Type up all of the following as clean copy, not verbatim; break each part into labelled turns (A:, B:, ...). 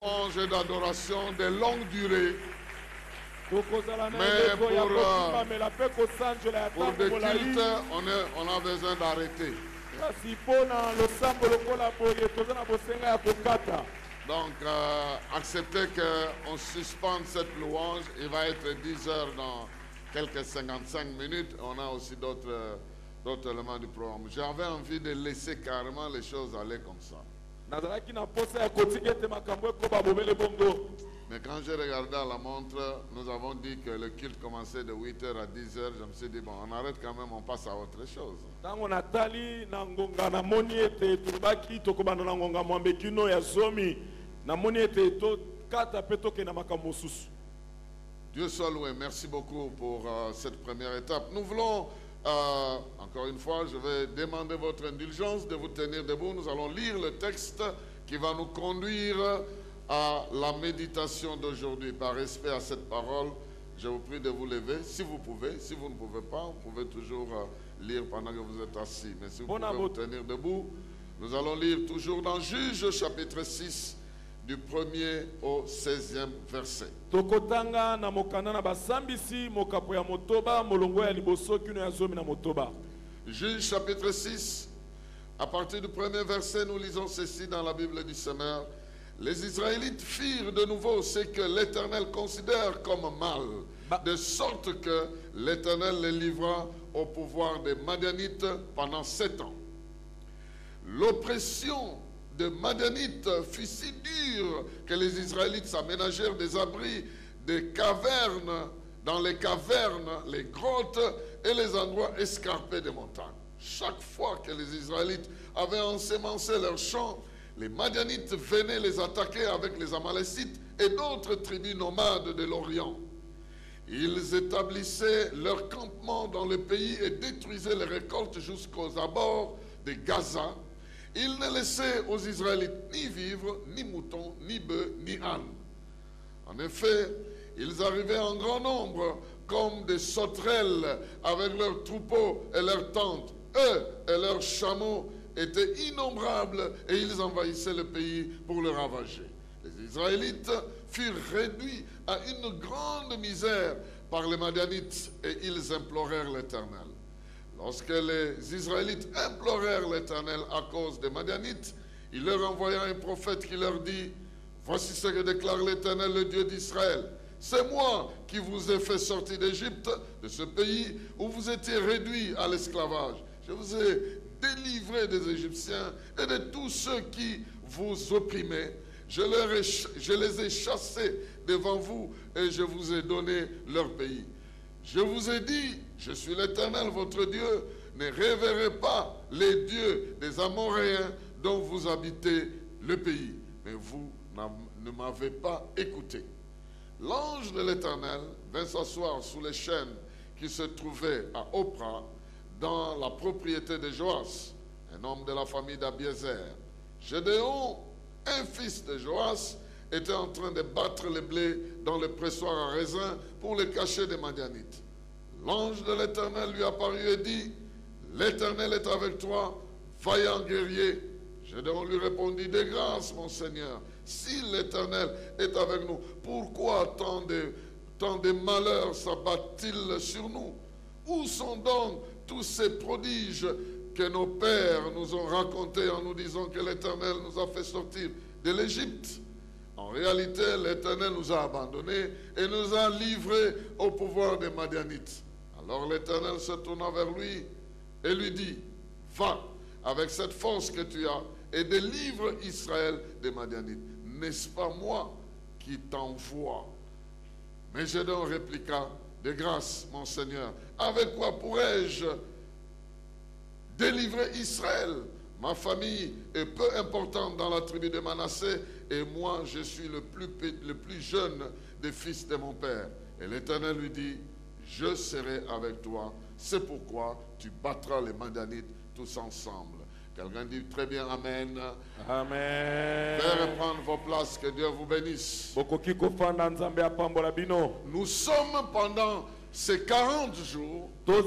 A: louanges d'adoration de longue durée. Mais pour des cultes, on a besoin d'arrêter. Donc, acceptez qu'on suspende cette louange. Il va être 10 heures dans quelques 55 minutes. On a aussi d'autres éléments du programme. J'avais envie de laisser carrément les choses aller comme ça. Mais quand j'ai regardé à la montre, nous avons dit que le culte commençait de 8h à 10h. Je me suis dit, bon, on arrête quand même, on passe à autre chose. Dieu soit loué. Merci beaucoup pour cette première étape. Nous voulons, encore une fois, je vais demander votre indulgence de vous tenir debout. Nous allons lire le texte qui va nous conduire à la méditation d'aujourd'hui. Par respect à cette parole, je vous prie de vous lever, si vous pouvez. Si vous ne pouvez pas, vous pouvez toujours lire pendant que vous êtes assis. Mais si vous pouvez vous tenir debout, nous allons lire toujours dans Juges chapitre 6, du 1er au 16e verset. Juges chapitre 6, à partir du 1er verset, nous lisons ceci dans la Bible du Seigneur. Les Israélites firent de nouveau ce que l'Éternel considère comme mal, de sorte que l'Éternel les livra au pouvoir des Madianites pendant 7 ans. L'oppression des Madianites fut si dure que les Israélites s'aménagèrent des abris, des cavernes, dans les cavernes, les grottes et les endroits escarpés des montagnes. Chaque fois que les Israélites avaient ensemencé leurs champs, les Madianites venaient les attaquer avec les Amalécites et d'autres tribus nomades de l'Orient. Ils établissaient leur campement dans le pays et détruisaient les récoltes jusqu'aux abords de Gaza. Ils ne laissaient aux Israélites ni vivres, ni moutons, ni bœufs, ni ânes. En effet, ils arrivaient en grand nombre comme des sauterelles avec leurs troupeaux et leurs tentes. Eux et leurs chameaux étaient innombrables et ils envahissaient le pays pour le ravager. Les Israélites furent réduits à une grande misère par les Madianites et ils implorèrent l'Éternel. Lorsque les Israélites implorèrent l'Éternel à cause des Madianites, il leur envoya un prophète qui leur dit: voici ce que déclare l'Éternel, le Dieu d'Israël. C'est moi qui vous ai fait sortir d'Égypte, de ce pays où vous étiez réduits à l'esclavage. Je vous ai délivrés des Égyptiens et de tous ceux qui vous opprimaient. Je les ai chassés devant vous et je vous ai donné leur pays. Je vous ai dit, je suis l'Éternel votre Dieu, ne révérez pas les dieux des Amoréens dont vous habitez le pays. Mais vous ne m'avez pas écouté. L'ange de l'Éternel vint s'asseoir sous les chênes qui se trouvaient à Opra, dans la propriété de Joas, un homme de la famille d'Abiézer. Gédéon, un fils de Joas, était en train de battre le blé dans le pressoir à raisin pour le cacher des Madianites. L'ange de l'Éternel lui apparut et dit: l'Éternel est avec toi, vaillant guerrier. Gédéon lui répondit: de grâce, mon Seigneur, si l'Éternel est avec nous, pourquoi tant de malheurs s'abattent-ils sur nous? Où sont donc tous ces prodiges que nos pères nous ont racontés en nous disant que l'Éternel nous a fait sortir de l'Égypte? En réalité, l'Éternel nous a abandonnés et nous a livrés au pouvoir des Madianites. Alors l'Éternel se tourna vers lui et lui dit: va avec cette force que tu as et délivre Israël des Madianites. N'est-ce pas moi qui t'envoie? Mais Gédéon répliqua: de grâce, mon Seigneur, avec quoi pourrais-je délivrer Israël? Ma famille est peu importante dans la tribu de Manassé et moi je suis le plus jeune des fils de mon père. Et l'Éternel lui dit: je serai avec toi, c'est pourquoi tu battras les Madianites tous ensemble. Quelqu'un dit très bien Amen.
B: Amen.
A: Veuillez reprendre vos places, que Dieu vous bénisse. Nous sommes pendant ces 40 jours en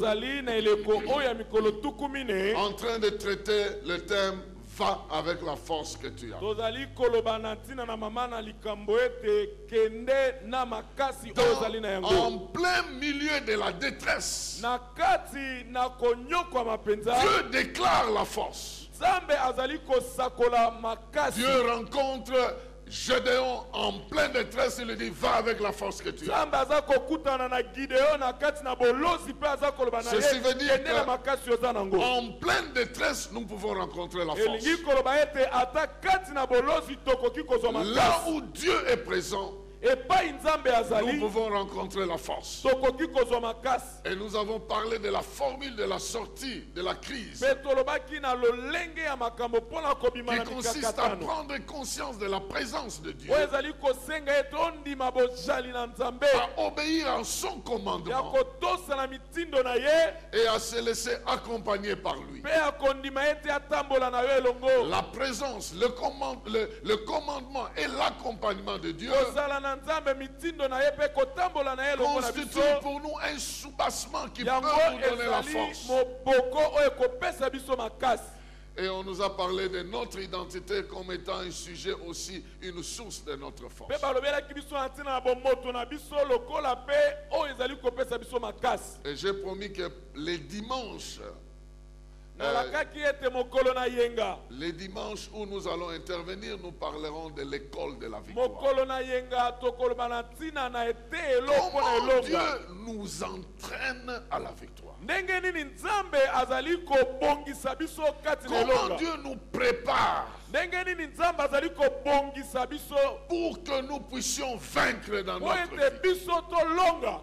A: train de traiter le thème va avec la force que tu as.
B: tozali koloba na ntina na mama na likambo ete kende na makasi oyo ozali na yango.
A: En plein milieu de la détresse,
B: Na kati na konyokwama mpenza
A: Dieu déclare la force.
B: nzambe azali kosakola makasi.
A: Dieu rencontre Gédéon en pleine détresse, il lui dit, va avec la force que tu as.
B: nzambe aza kokutana na Gideon na kati na bolozi mpe aza koloba na
A: Ceci veut dire
B: kende na makasi oza nango.
A: En pleine détresse, nous pouvons rencontrer la force.
B: elingi koloba ete ata kati na bolozi tokoki kozwa
A: Là
B: makasi.
A: où Dieu est présent,
B: epai nzambe
A: nous
B: azali
A: pouvons rencontrer la force.
B: tokoki kozwa makasi.
A: Et nous avons parlé de la formule de la sortie de la crise,
B: mpe tolobaki na lolenge ya makambo mpona kobima
A: qui
B: na
A: consiste à
B: mikakatano
A: prendre conscience de la présence de Dieu,
B: oyo ezali kosenga ete ondima bozali na nzambe
A: à obéir à son
B: ya
A: commandement
B: kotosala mitindo na ye
A: et à se laisser accompagner par lui.
B: mpe ya kondima ete atambola na yo elongo.
A: La présence, le commandement et l'accompagnement de Dieu
B: kozala na nzambe mitindo na ye mpe kotambola na ye elongo na biso
A: constitue pour nous un soubassement qui peut
B: yango
A: nous donner la
B: ezali
A: force.
B: moboko oyo ekopesa biso makasi.
A: Et on nous a parlé de notre identité comme étant un sujet aussi, une source de notre force.
B: mpe balobelaki biso na ntina na bomoto na biso lokola mpe oyo ezali kopesa biso makasi.
A: Et j'ai promis que les dimanches,
B: nalakaki ete mokolo na yenga
A: les dimanches où nous allons intervenir, nous parlerons de l'école de la victoire.
B: mokolo na yenga tokoloba na ntina na etelo mpo na
A: Comment Dieu
B: elonga
A: nous entraîne à la victoire.
B: ndenge nini nzambe azali kobongisa biso kati na
A: Comment
B: elonga
A: Dieu nous prépare
B: ndenge nini nzambe azali kobongisa biso
A: pour que nous puissions vaincre dans
B: po
A: notre
B: ete
A: vie.
B: biso tolonga.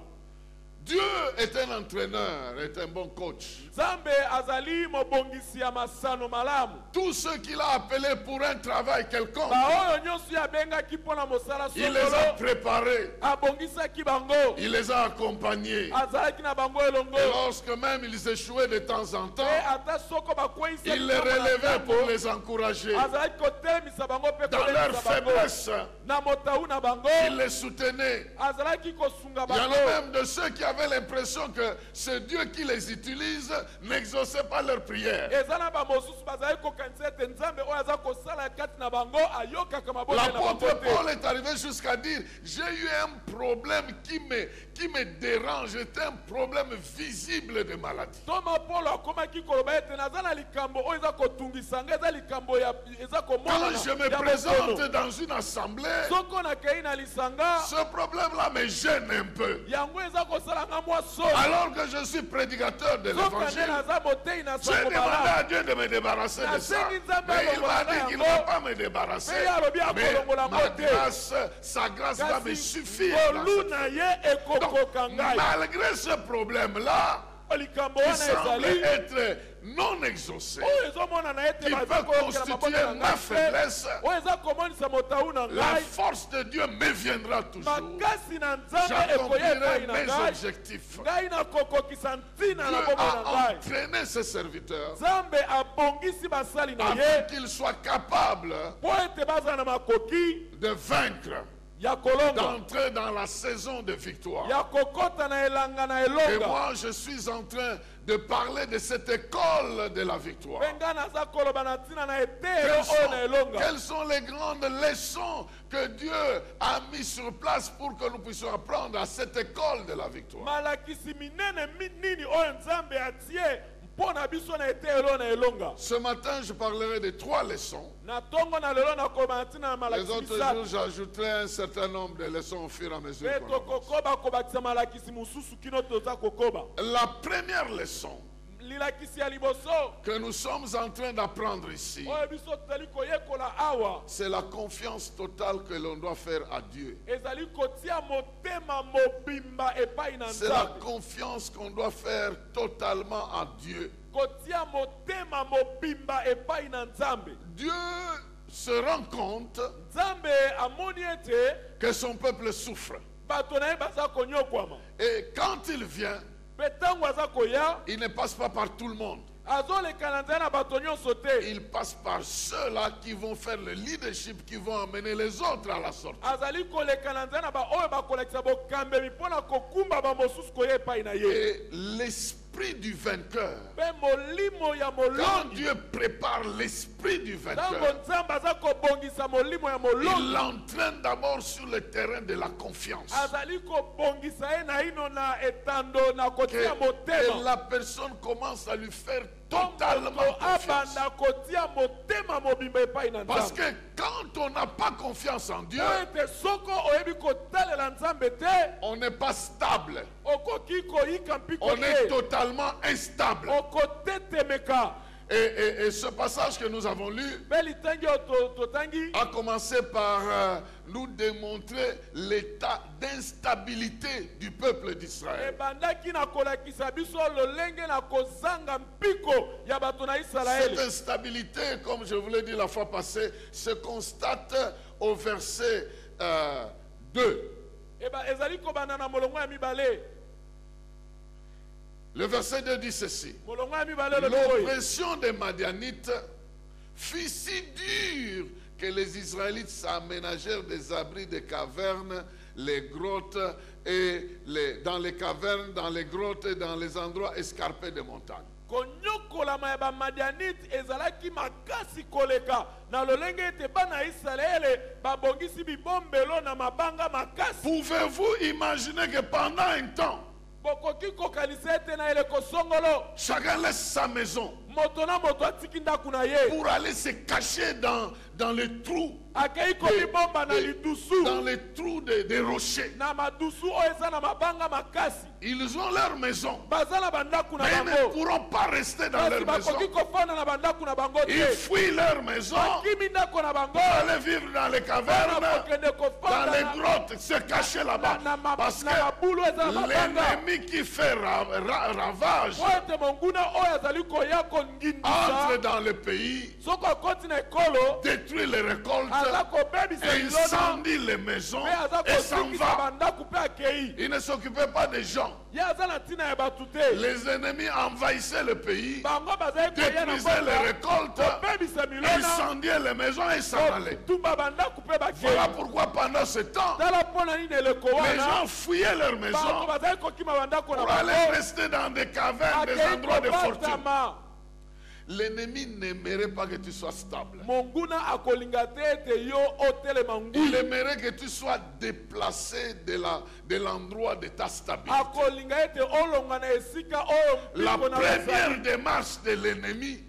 A: Dieu est un entraîneur, est un bon coach.
B: nzambe azali mobongisi ya masano malamu.
A: Tous ceux qu'il a appelés pour un travail quelconque,
B: baoyo nyonso abengaki mpo na mosala
A: il les a
B: songolo
A: préparés,
B: abongisaki bango
A: il les a accompagnés.
B: azalaki na bango elongo
A: Et lorsque même ils échouaient de temps en
B: mpe
A: temps,
B: ata soko bakweisaki
A: il les relevait pour les encourager.
B: azalaki kotelemisa bango mpe
A: Dans leur
B: kolemisa bango
A: faiblesse,
B: na motawu na bango
A: il les soutenait.
B: azalaki kosunga
A: Il y en
B: bango.
A: a même de ceux qui avaient l'impression que ce Dieu qui les utilise n'exauçait pas leurs prières.
B: eza na bamosusu bazalaki kokanisa ete nzambe oyo aza kosala kati na bango ayokaka maboko na bango
A: L'apôtre
B: te.
A: Paul est arrivé jusqu'à dire, j'ai eu un problème qui me dérange, c'est un problème visible de maladie.
B: toma polo akomaki koloba ete naza na likambo oyo eza kotungisa nga eza likambo eza
A: Quand
B: komonana
A: je me
B: ya
A: présente
B: bokono.
A: dans une assemblée,
B: soko nakei na lisanga
A: ce problème-là me gêne un peu.
B: yango eza kosala nga mwa soni
A: Alors que je suis prédicateur de
B: soka nde
A: l'évangile,
B: naza motei na
A: j'ai
B: sango
A: demandé
B: malamu
A: à Dieu de me débarrasser de ça. Mais il m'a dit qu'il ne va pas me débarrasser. Mais ma grâce, sa grâce va me suffire. dans
B: kolu
A: cette
B: na
A: vie.
B: ye
A: Donc,
B: ekokoka ngai
A: malgré ce problème-là,
B: likambo
A: qui
B: wana
A: semble
B: ezali
A: être non exaucé,
B: oyo ezomonana ete
A: qui
B: baza
A: peut
B: koyokela
A: constituer
B: maboko na
A: ma
B: ngai te
A: faiblesse,
B: oyo eza komonisa motawu na
A: la
B: ngai
A: force de Dieu me viendra toujours.
B: makasi na nzambe ekoya
A: J'accomplirai
B: epai na
A: mes
B: ngai
A: objectifs.
B: ngai nakokokisa ntina
A: Dieu
B: na bomoi na
A: a
B: ngai
A: entraîné ses serviteurs
B: nzambe abongisi basali na
A: afin
B: ye
A: qu'ils soient capables
B: mpo ete bazala na makoki
A: de vaincre,
B: ya kolonga
A: d'entrer dans la saison de victoire.
B: ya kokota na elanga na
A: Et
B: elonga
A: moi, je suis en train de parler de cette école de la victoire.
B: mpe ngai naza koloba na ntina na etelo oyo na elonga
A: Quelles sont les grandes leçons que Dieu a mis sur place pour que nous puissions apprendre à cette école de la victoire?
B: malakisi minene nini oyo nzambe atie mpo na biso na etelo na elonga.
A: Ce matin, je parlerai de 3 leçons.
B: na ntongo na lelo nakoloba na ntina na
A: Les
B: malakisi
A: autres
B: misato
A: jours, j'ajouterai un certain nombre de leçons au fur et à mesure.
B: mpe
A: qu'on avance.
B: tokokoba kobakisa malakisi mosusu kino toza kokoba.
A: La première leçon
B: lilakisi ya liboso
A: que nous sommes en train d'apprendre ici,
B: oyo biso tozali koyekola awa
A: c'est la confiance totale que l'on doit faire à Dieu.
B: ezali kotia motema mobimba epai na
A: C'est la
B: nzambe
A: confiance qu'on doit faire totalement à Dieu.
B: kotia motema mobimba epai na nzambe.
A: Dieu se rend compte
B: nzambe amoni ete
A: que son peuple souffre.
B: bato na ye baza konyokwama
A: Et quand il vient,
B: mpe ntango aza koya
A: il ne passe pas par tout le monde.
B: azoleka na nzela na bato nyonso te
A: Il passe par ceux-là qui vont faire le leadership, qui vont amener les autres à la sortie.
B: azali koleka na nzela na baoyo bakolekisa bokambemi mpo na kokumba bamosusu koya epai na ye.
A: Et l'esprit l'esprit du vainqueur,
B: mpe molimo ya
A: quand
B: molongi
A: Dieu prépare l'esprit du
B: ntango
A: vainqueur,
B: nzambe aza kobongisa molimo ya
A: il
B: molongi
A: l'entraîne d'abord sur le terrain de la confiance.
B: azali kobongisa ye na ino na etando na kotia
A: Et
B: motema
A: la personne commence à lui faire totalement
B: moto
A: confiance.
B: abanda kotia motema mobimba epai na
A: Parce
B: nzambe
A: que quand on n'a pas confiance en Dieu,
B: po ete soko oyebi kotalela nzambe te
A: on n'est pas stable.
B: okoki koyika mpiko
A: On est
B: te
A: totalement instable.
B: okotetemeka
A: Et ce passage que nous avons lu
B: mpe litangi oyo totangi
A: a commencé par nous démontrer l'état d'instabilité du peuple d'Israël.
B: ebandaki na kolakisa biso lolenge na kozanga mpiko ya bato na
A: Cette
B: Israeli.
A: instabilité, comme je vous l'ai dit la fois passée, se constate au verset 2.
B: Ezali kobanda na molongo ya mibale.
A: Le verset 2 dit ceci.
B: Molongo ya mibale lobi boye.
A: L'oppression des Madianites fut si dure que les Israélites s'aménagèrent des abris des cavernes, les grottes et dans les cavernes, dans les grottes et dans les endroits escarpés des montagnes.
B: konyokolama ya bamadianite ezalaki makasi koleka na lolenge ete bana Israele babongisi bibombelo na mabanga makasi.
A: Pouvez-vous imaginer que pendant un temps,
B: bokoki kokanisa ete na eleko songolo
A: chacun laisse sa maison
B: moto na moto atiki ndako na ye
A: pour aller se cacher dans les trous,
B: akei komibomba na lidusu
A: dans les trous des rochers.
B: na madusu oyo eza na mabanga makasi.
A: Ils ont leur maison,
B: baza na bandako na
A: mais ils ne
B: bango
A: pourront pas rester dans
B: kasi
A: leur maison.
B: bakoki kofanda na bandako na bango
A: Ils
B: te
A: fuient leur maison
B: bakimi ndako na bango
A: pour aller vivre dans les cavernes,
B: bakokende
A: dans
B: kofanda
A: les
B: na-
A: grottes, se cacher là-bas. Parce
B: na mabulu eza na
A: que
B: mabanga
A: l'ennemi qui fait ravage
B: po ete monguna oyo azali koya
A: entre
B: kongindisa
A: dans le pays,
B: soko akoti na ekolo
A: détruit les récoltes,
B: aza kobebisa bilona
A: incendie les maisons
B: mpe aza
A: et s'en
B: kosukisa
A: va.
B: bandako mpe akei
A: Il ne s'occupait pas des gens.
B: ye aza na ntina ya bato te
A: Les ennemis envahissaient le pays,
B: bango bazali koya na
A: détruisaient les
B: mboka
A: récoltes,
B: kobebisa milona
A: incendiaient les maisons et s'en allaient.
B: kotumba bandako mpe bakei
A: Voilà pourquoi pendant ce temps,
B: tala mpo na nini eleko
A: les
B: wana
A: gens fuyaient leur
B: bango
A: maison
B: bazali kokima bandako na
A: pour aller
B: bango
A: rester dans des cavernes, des
B: akei
A: endroits de fortune.
B: kobatama
A: L'ennemi n'aimerait pas que tu sois stable.
B: monguna akolinga te ete yo otelema
A: Il
B: ngulu
A: aimerait que tu sois déplacé de l'endroit de ta stabilité.
B: akolinga ete olonga na esika oyo
A: La
B: mpiko na
A: première démarche de l'ennemi,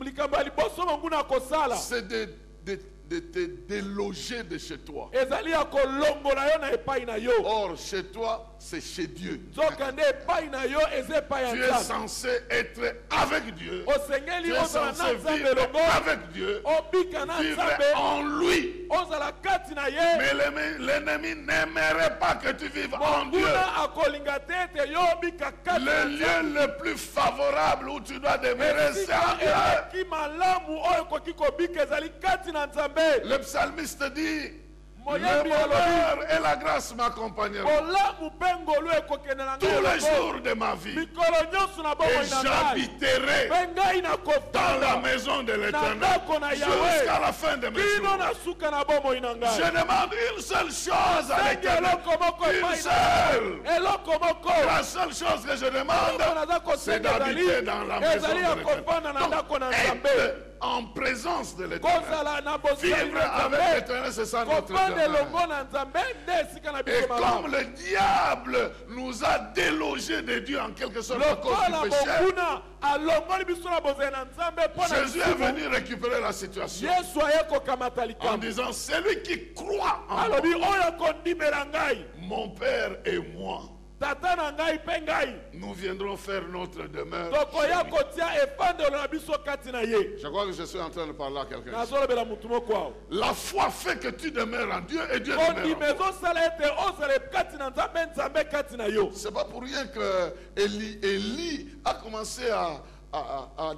B: likambo ya liboso monguna akosala
A: c'est de te déloger de chez toi.
B: ezali ya kolongola yo na epai na yo
A: Or, chez toi, c'est chez Dieu.
B: nzokande epai na yo eza epai ya
A: Tu es
B: nzambe
A: censé être avec Dieu.
B: osengeli
A: Tu es
B: ozala na
A: censé
B: nzambe
A: vivre
B: elongo
A: avec Dieu,
B: obika na
A: vivre
B: nzambe
A: en lui.
B: ozala kati na ye
A: Mais l'ennemi n'aimerait pas que tu vives en Dieu.
B: monguna akolinga te ete yo obika kati na
A: Le lieu le plus favorable où tu dois demeurer, c'est
B: esika
A: en Dieu.
B: eleki malamu oyo ekoki kobika ezali kati na nzambe
A: Le psalmiste dit, le
B: moyebi alobi
A: bonheur et la grâce m'accompagneront
B: bolamu mpe ngolu ekokende na
A: tous
B: ngai
A: les
B: elongo.
A: jours de ma vie.
B: mikolo nyonso na
A: Et
B: bomoi na ngai
A: j'habiterai
B: mpe ngai
A: dans la
B: nakofanda
A: maison de
B: na
A: l'Éternel
B: ndako na yawe
A: jusqu'à la fin de mes
B: kino
A: jours.
B: na suka na bomoi na
A: Je
B: ngai
A: demande une seule chose à
B: sengi
A: l'Éternel.
B: eloko moko
A: Une
B: epai na
A: seule.
B: eloko moko
A: La seule chose que je
B: eloko
A: demande,
B: naza
A: c'est
B: kosenga
A: d'habiter
B: ezali
A: dans la maison
B: ezali
A: de
B: ya
A: l'Éternel.
B: kofanda na ndako na
A: Donc,
B: nzambe
A: être en présence de l'Éternel.
B: kozala na bosali
A: Vivre
B: na
A: avec
B: nzambe
A: l'Éternel, c'est ça notre
B: kofanda
A: demeure.
B: elongo na nzambe nde esika na
A: Et
B: biso
A: comme
B: malamu
A: le diable nous a délogés de Dieu en quelque sorte à cause
B: lokola
A: du péché,
B: monguna alongoli biso na bozali na nzambe mpo na
A: Jésus est venu récupérer la situation
B: yesu aye kokamata
A: en
B: likambo
A: disant, celui qui croit en moi,
B: alobi oyo kondimela ngai
A: mon Père et moi,
B: tata na ngai mpe ngai
A: nous viendrons faire notre demeure.
B: tokoya
A: chez lui.
B: kotia efandelo na biso kati na ye
A: Je crois que je suis en train de parler à quelqu'un.
B: nazolobela motu moko awo
A: La foi fait que tu demeures en Dieu et Dieu demeure en
B: kondima
A: toi.
B: ezosala ete ozala kati na nzambe nzambe kati na yo
A: C'est pas pour rien que Élie a commencé à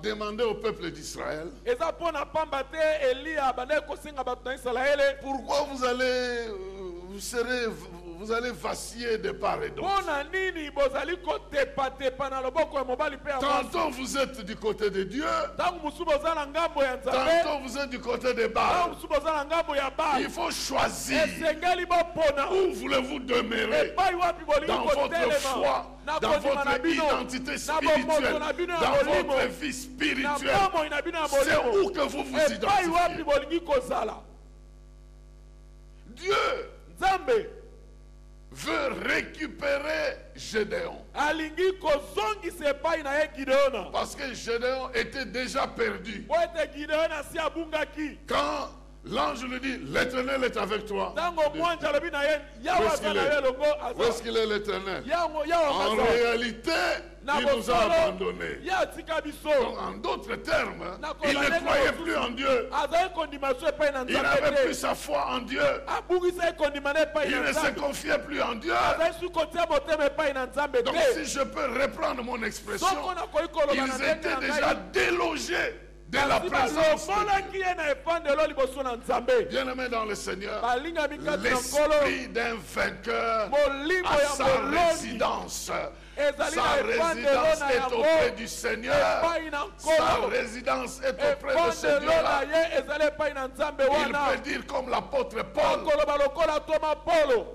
A: demander au peuple d'Israël,
B: eza mpo na pamba te eliya abandaki kosenga bato na isalaele
A: pourquoi vous allez, vous allez vaciller de part et d'autre.
B: mpona nini bozali kotepatepa na loboko ya mobali mpe ya mwasi?
A: Tantôt vous êtes du côté de Dieu,
B: ntango mosusu boza na ngambo ya nzambe,
A: tantôt vous êtes du côté de
B: ntango
A: Baal.
B: mosusu boza na ngambo ya bale.
A: Il faut choisir
B: esengeli bopona
A: où voulez-vous demeurer
B: epai wapi bolingi
A: dans votre
B: kotelema
A: foi,
B: na
A: dans
B: kondima na
A: votre
B: bino,
A: identité
B: na
A: spirituelle,
B: bomoto na bino ya
A: dans
B: molimo,
A: votre vie
B: na
A: spirituelle.
B: bomoi na bino ya
A: C'est
B: molimo,
A: où que vous vous
B: epai wapi
A: identifiez.
B: bolingi kozala.
A: Dieu
B: nzambe
A: veut récupérer Gédéon.
B: alingi kozongisa epai na ye gideona,
A: Parce que Gédéon était déjà perdu.
B: po ete gideona asi abungaki.
A: Quand l'ange lui dit, l'Éternel est avec toi.
B: ntango mwanje alobi na ye
A: Où
B: yawe
A: est-ce
B: aza
A: qu'il
B: na ye
A: est?
B: elongo
A: Où est-ce qu'il est l'Éternel?
B: yawe
A: En
B: aza
A: réalité,
B: na
A: il nous a
B: bosolo
A: abandonnés.
B: ye atika
A: Donc,
B: biso,
A: en d'autres termes, il ne croyait plus en Dieu.
B: azali kondima so epai na
A: Il
B: nzambe
A: n'avait plus
B: te,
A: sa foi en Dieu.
B: abungisa ye kondima na epai
A: Il
B: na
A: ne se
B: nzambe,
A: confiait plus en Dieu.
B: azali su kotia motema epai na nzambe
A: Donc,
B: te.
A: si je peux reprendre mon expression,
B: soko nakoki koloba na
A: ils
B: ndenge
A: étaient
B: na
A: déjà
B: ngai,
A: délogés de la
B: kasi
A: présence de Dieu.
B: balongolaki ye na efandelo liboso na nzambe.
A: Bien-aimés dans le Seigneur,
B: balingami kati na nkolo,
A: l'esprit d'un vainqueur
B: molimo
A: a
B: ya
A: sa
B: molongi
A: résidence.
B: ezali
A: Sa
B: na efandelo
A: résidence
B: na
A: est
B: yango
A: auprès du Seigneur.
B: epai na
A: Sa
B: nkolo,
A: résidence est auprès de ce
B: efandelo na
A: Dieu-là.
B: ye ezali epai na nzambe
A: Il
B: wana.
A: peut dire comme l'apôtre Paul,
B: akoloba lokola toma polo,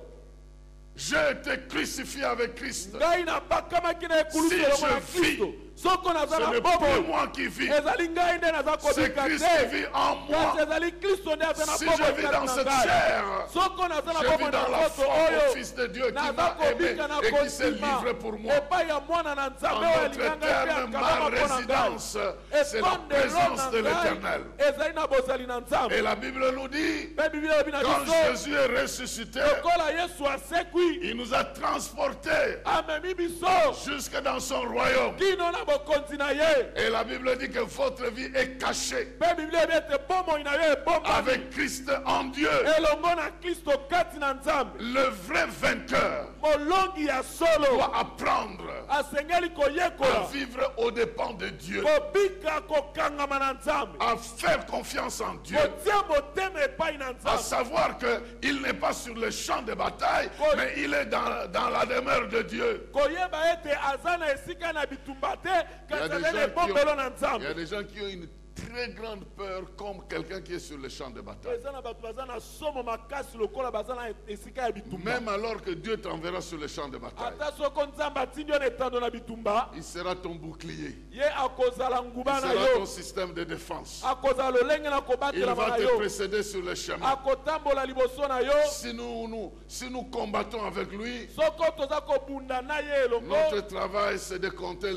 A: j'ai été crucifié avec Christ.
B: ngai nabakamaki na ekulusu
A: Si
B: elongo na
A: je
B: kristo.
A: vis,
B: soko naza
A: Ce
B: na
A: n'est plus
B: bomoi,
A: moi qui vis,
B: ezali ngai nde naza
A: c'est
B: kobika
A: Christ qui
B: te,
A: vit en
B: kasi
A: moi.
B: ezali kristo nde aza na
A: Si
B: bomoi
A: je vis
B: kati
A: dans
B: na
A: cette
B: ngai.
A: chair,
B: soko naza na
A: je
B: bomoi
A: vis
B: na
A: dans la
B: nzoto
A: foi au
B: oyo,
A: Fils de Dieu qui
B: naza
A: m'a aimé
B: kobika na
A: et qui s'est
B: kondima
A: livré pour moi.
B: epai ya mwana na nzambe
A: En
B: oyo
A: d'autres
B: alinga ngai mpe
A: termes, ma
B: akabama mpo na
A: résidence,
B: ngai.
A: c'est la
B: efandelo
A: présence
B: na
A: de
B: ngai
A: l'Éternel.
B: ezali na bozali na nzambe.
A: Et la Bible nous dit,
B: mpe biblia elobi na
A: quand
B: biso
A: Jésus est ressuscité,
B: lokola yesu asekwi,
A: il nous a transportés
B: amemi biso
A: jusque dans son royaume.
B: kino na bokonzi na ye.
A: Et la Bible dit que votre vie est cachée
B: mpe biblia ebi ete bomoi na yo ebombami
A: avec Christ en Dieu.
B: elongo na kristo kati na nzambe.
A: Le vrai vainqueur
B: molongi ya solo
A: doit apprendre
B: asengeli
A: à
B: koyekola
A: vivre aux dépens de Dieu,
B: kobika kokangama na nzambe,
A: à faire confiance en Dieu,
B: kotia motema epai na
A: à
B: nzambe,
A: savoir qu'il n'est pas sur le champ de bataille, mais il est dans la demeure de Dieu.
B: koyeba ete aza na esika na bitumba te,
A: Il y a
B: kasi
A: des
B: azali
A: gens qui
B: ebombelo na
A: ont- il y a
B: nzambe.
A: des gens qui ont une très grande peur comme quelqu'un qui est sur le champ de bataille.
B: eza na bato baza na somo makasi lokola baza na esika ya bitumba.
A: Même alors que Dieu t'enverra sur le champ de bataille,
B: ata soko nzambe atindi yo na etando na bitumba,
A: il sera ton bouclier,
B: ye akozala
A: il
B: nguba na
A: sera ton
B: yo,
A: système de défense.
B: akozala lolenge na
A: Il
B: kobatelama
A: va
B: na
A: te
B: yo,
A: précéder sur le chemin.
B: akotambola liboso na yo.
A: Si nous combattons avec lui,
B: soko toza kobunda na ye elongo,
A: notre travail c'est de compter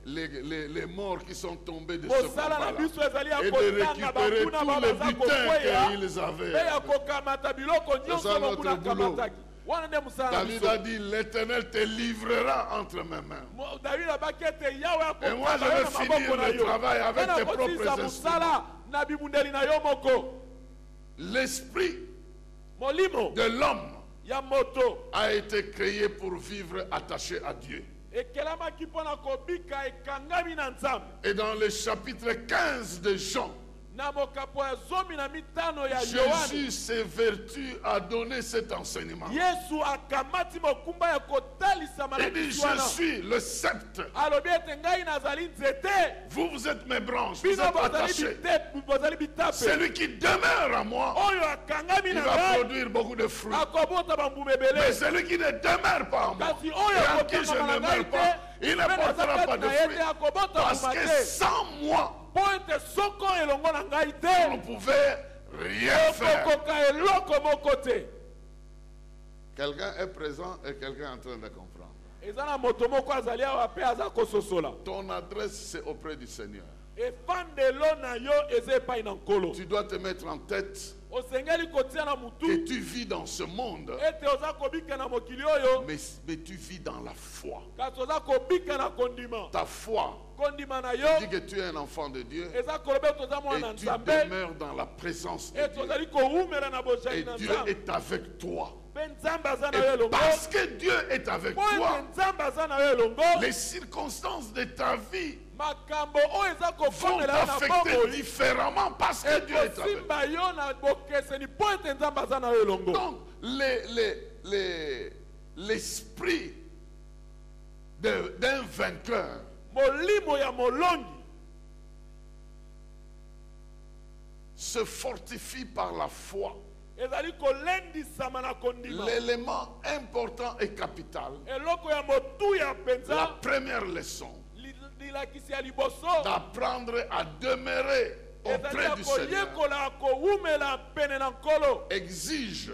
A: les morts qui sont tombés de ce
B: kosala na
A: combat-là
B: biso ezali ya
A: et de
B: kotanga
A: récupérer
B: bakuna
A: tous les
B: babaza
A: butins
B: kokweya
A: qu'ils avaient.
B: mpe ya kokamata biloko
A: ça
B: nyonso
A: notre
B: bakuna
A: boulot.
B: akamataki. wana nde mosala na
A: David
B: biso.
A: a dit, l'Éternel te livrera entre mes mains.
B: David abaki ete yawe
A: Et moi, je
B: akokanga yo
A: vais
B: na
A: finir
B: maboko na
A: le
B: yo,
A: travail avec
B: mpe
A: tes
B: nakosilisa
A: propres
B: mosala na bibundeli na yo moko.
A: L'esprit
B: molimo
A: de l'homme
B: ya moto
A: a été créé pour vivre attaché à Dieu.
B: ekelamaki mpo na kobika ekangami na nzambe.
A: Et dans le chapitre 15 de Jean,
B: na mokapo ya 15 ya yohane,
A: Jésus s'évertue à donner cet enseignement.
B: yesu akamati mokumba ya kotalisa
A: Il dit,
B: malakisi
A: je
B: wana.
A: suis le sceptre.
B: alobi ete ngai nazali nzete,
A: Vous êtes mes branches, vous
B: bino
A: êtes
B: bozali
A: attachés.
B: bozali bitape.
A: Celui qui demeure à moi,
B: oyo akangami
A: il
B: na
A: va
B: ngai
A: produire beaucoup de fruits.
B: akobota bambume
A: Mais
B: ebele,
A: celui qui ne demeure pas en moi,
B: kasi
A: et
B: oyo
A: en qui je
B: akokangama
A: ne
B: na ngai
A: demeure pas,
B: te,
A: il ne
B: mpe naza
A: portera pas
B: kati
A: de
B: na ye te
A: fruits.
B: akobota
A: Parce
B: mbuma
A: que
B: te,
A: sans moi,
B: mpo ete soko elongo na ngai
A: on ne
B: te
A: pouvait rien faire.
B: okokoka eloko moko te.
A: Quelqu'un est présent et quelqu'un est en train de comprendre.
B: eza na moto moko azali awa mpe aza kososola.
A: Ton adresse, c'est auprès du Seigneur.
B: efandelo na yo eza epai na nkolo.
A: Tu dois te mettre en tête
B: osengeli kotia na
A: que
B: mutu
A: tu vis dans ce monde,
B: ete oza kobika na mokili oyo,
A: mais tu vis dans la foi.
B: kasi oza kobika na kondima.
A: Ta foi
B: kondima na yo
A: dit que tu es un enfant de Dieu
B: eza koloba ete oza mwana
A: et tu
B: nzambe,
A: demeures dans la présence de
B: ete
A: Dieu.
B: ozali kowumela na
A: Et
B: bozali na
A: Dieu
B: nzambe,
A: est avec toi.
B: mpe nzambe aza na yo
A: Et
B: elongo.
A: parce que Dieu est avec
B: mpo ete
A: toi,
B: nzambe aza na yo elongo,
A: les circonstances de ta vie
B: makambo oyo eza
A: vont
B: kofondela yo na
A: t'affecter
B: bomoi
A: différemment parce que Dieu est avec toi.
B: ekosimba yo na bokeseni mpo ete nzambe aza na yo elongo.
A: Donc, l'esprit d'un vainqueur
B: molimo ya molongi
A: se fortifie par la foi.
B: ezali kolendisama na kondima
A: L'élément important et capital,
B: eloko ya motu ya
A: la
B: penza
A: première leçon,
B: lilakisi ya liboso
A: d'apprendre à demeurer
B: ezali
A: auprès
B: ya
A: du Seigneur,
B: koyekola kowumela pene na nkolo
A: exige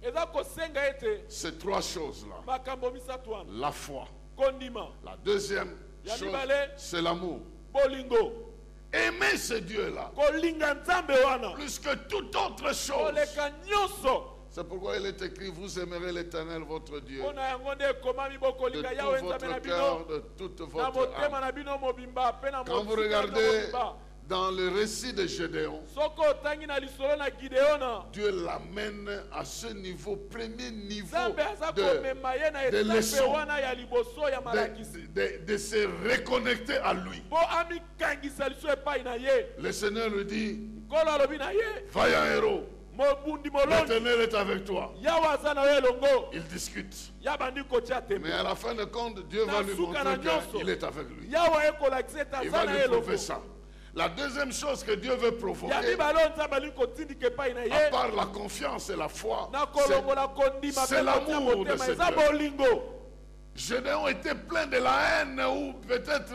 B: eza kosenga ete
A: ces trois choses-là.
B: makambo misato wana
A: La foi.
B: kondima
A: La deuxième
B: Ya
A: chose,
B: mibale.
A: c'est l'amour.
B: bolingo
A: Aimer ce Dieu-là,
B: kolinga nzambe wana
A: plus que toute autre chose.
B: koleka nyonso
A: C'est pourquoi il est écrit, vous aimerez l'Éternel, votre Dieu,
B: mpo na yango nde ekomami
A: de
B: bokolinga
A: tout
B: yawe nzambe na
A: votre
B: bino
A: cœur, de toute
B: na
A: votre
B: motema
A: âme.
B: na bino mobimba mpe na
A: Quand vous
B: motika na
A: regardez
B: mobimba
A: dans le récit de Gédéon,
B: soko otangi na lisolo na gideona
A: Dieu l'amène à ce niveau, premier niveau
B: nzambe aza
A: de,
B: komema ye na
A: de
B: etape
A: leçon,
B: wana ya liboso ya malakisi
A: de se reconnecter à lui.
B: mpo amikangisa liso epai na ye
A: Le Seigneur lui dit,
B: nkolo alobi na ye
A: vaillant héros,
B: mobundi molongi
A: l'Éternel est avec toi.
B: yawe aza na yo elongo
A: Ils discutent.
B: ya bandi kotia tembe
A: Mais à la fin de compte, Dieu va lui
B: Nasuka na
A: montrer
B: nyonso.
A: qu'il est avec lui.
B: yawe ekolakisa ete
A: Il
B: aza
A: va
B: na
A: lui
B: ye
A: prouver
B: elongo
A: ça. La deuxième chose que Dieu veut
B: ya
A: provoquer,
B: mibale oyo nzambe alingi kotindika epai na
A: à
B: ye
A: part la confiance et la foi,
B: na kolongola kondima
A: c'est
B: mpe kotia
A: l'amour de
B: motema
A: ce
B: eza
A: Dieu.
B: bolingo
A: Gédéon était plein de la haine ou peut-être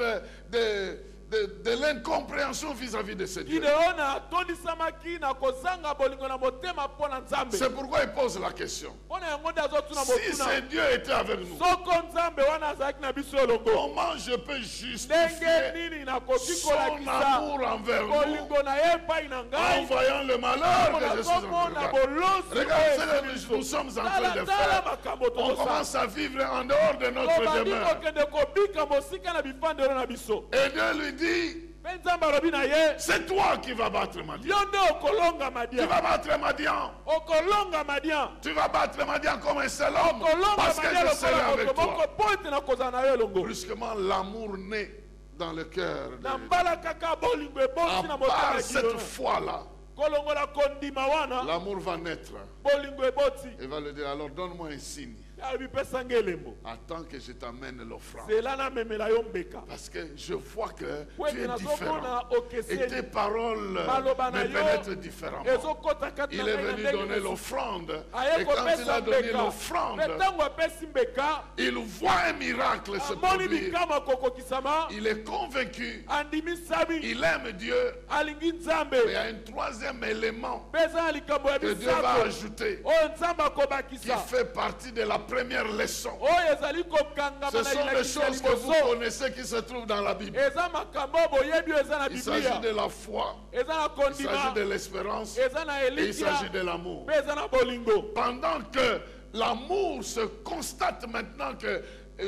A: de l'incompréhension vis-à-vis de ce Dieu.
B: gideona atondisamaki na kozanga bolingo na motema mpo na nzambe
A: C'est pourquoi il pose la question.
B: mpo na yango nde azotuna
A: Si
B: motuna
A: ce Dieu était avec nous,
B: soko nzambe wana azalaki na biso elongo
A: comment je peux
B: ndenge
A: justifier
B: nini nakoki
A: son
B: kolakisa
A: amour envers nous
B: bolingo na ye epai na
A: en
B: ngai
A: voyant le malheur
B: mpo
A: que je suis en train de
B: nakomona
A: faire?
B: bolosi
A: Regarde
B: oyo
A: ce
B: esili
A: que
B: biso.
A: nous sommes en train de
B: tala
A: faire.
B: makambo
A: On
B: tozosala
A: commence à vivre en dehors de notre
B: tobandi
A: demeure.
B: kokende kobika mosika na bifandelo na biso
A: Et Dieu lui dit,
B: mpe nzambe alobi na ye
A: c'est toi qui vas battre Madian.
B: yo nde okolonga
A: Tu
B: madian
A: vas battre Madian.
B: okolonga madian
A: Tu vas battre Madian comme un seul homme.
B: okolonga
A: Parce que
B: madian
A: je serai
B: lokola
A: avec
B: moto
A: toi.
B: moko mpo ete nakozala na yo elongo
A: Brusquement, l'amour naît dans le cœur.
B: na mbala kaka bolingo
A: À
B: ebosi na motema
A: part
B: ya
A: cette
B: gideona
A: foi-là,
B: kolongola kondima wana
A: l'amour va naître.
B: bolingo eboti
A: Il va lui dire, alors donne-moi un signe.
B: alobi pesanga elembo
A: Attends que je t'amène l'offrande.
B: zela namemela yo mbeka
A: Parce que je vois que
B: po
A: tu
B: ete
A: es différent.
B: nazomona
A: Et tes
B: okeseni
A: paroles
B: maloba na
A: me
B: yo
A: pénètrent différemment.
B: ezokota kati
A: Il
B: na
A: est
B: ngai na
A: venu
B: ndenge
A: donner
B: mosusu.
A: l'offrande.
B: aye
A: Et quand il
B: kopesa
A: a donné
B: mbeka
A: l'offrande,
B: mpe ntango apesi mbeka
A: il voit un miracle se
B: amoni
A: produire.
B: bikama kokokisama
A: Il est convaincu.
B: andimisami
A: Il aime Dieu.
B: alingi nzambe
A: Mais il y a un troisième élément
B: mpe eza na likambo ya
A: que Dieu va
B: misato
A: ajouter
B: oyo nzambe
A: qui
B: akobakisa
A: fait partie de la première leçon.
B: oyo ezali kokangama
A: Ce
B: na
A: sont des
B: ilakisi ya
A: choses que vous
B: liboso
A: connaissez qui se trouvent dans la Bible.
B: eza makambo oyo boyebi oyo eza na
A: Il s'agit
B: biblia
A: de la foi,
B: eza na
A: il s'agit
B: kondima
A: de l'espérance
B: eza na
A: et il
B: elikia
A: s'agit de l'amour.
B: mpe eza na bolingo
A: Pendant que l'amour se constate maintenant que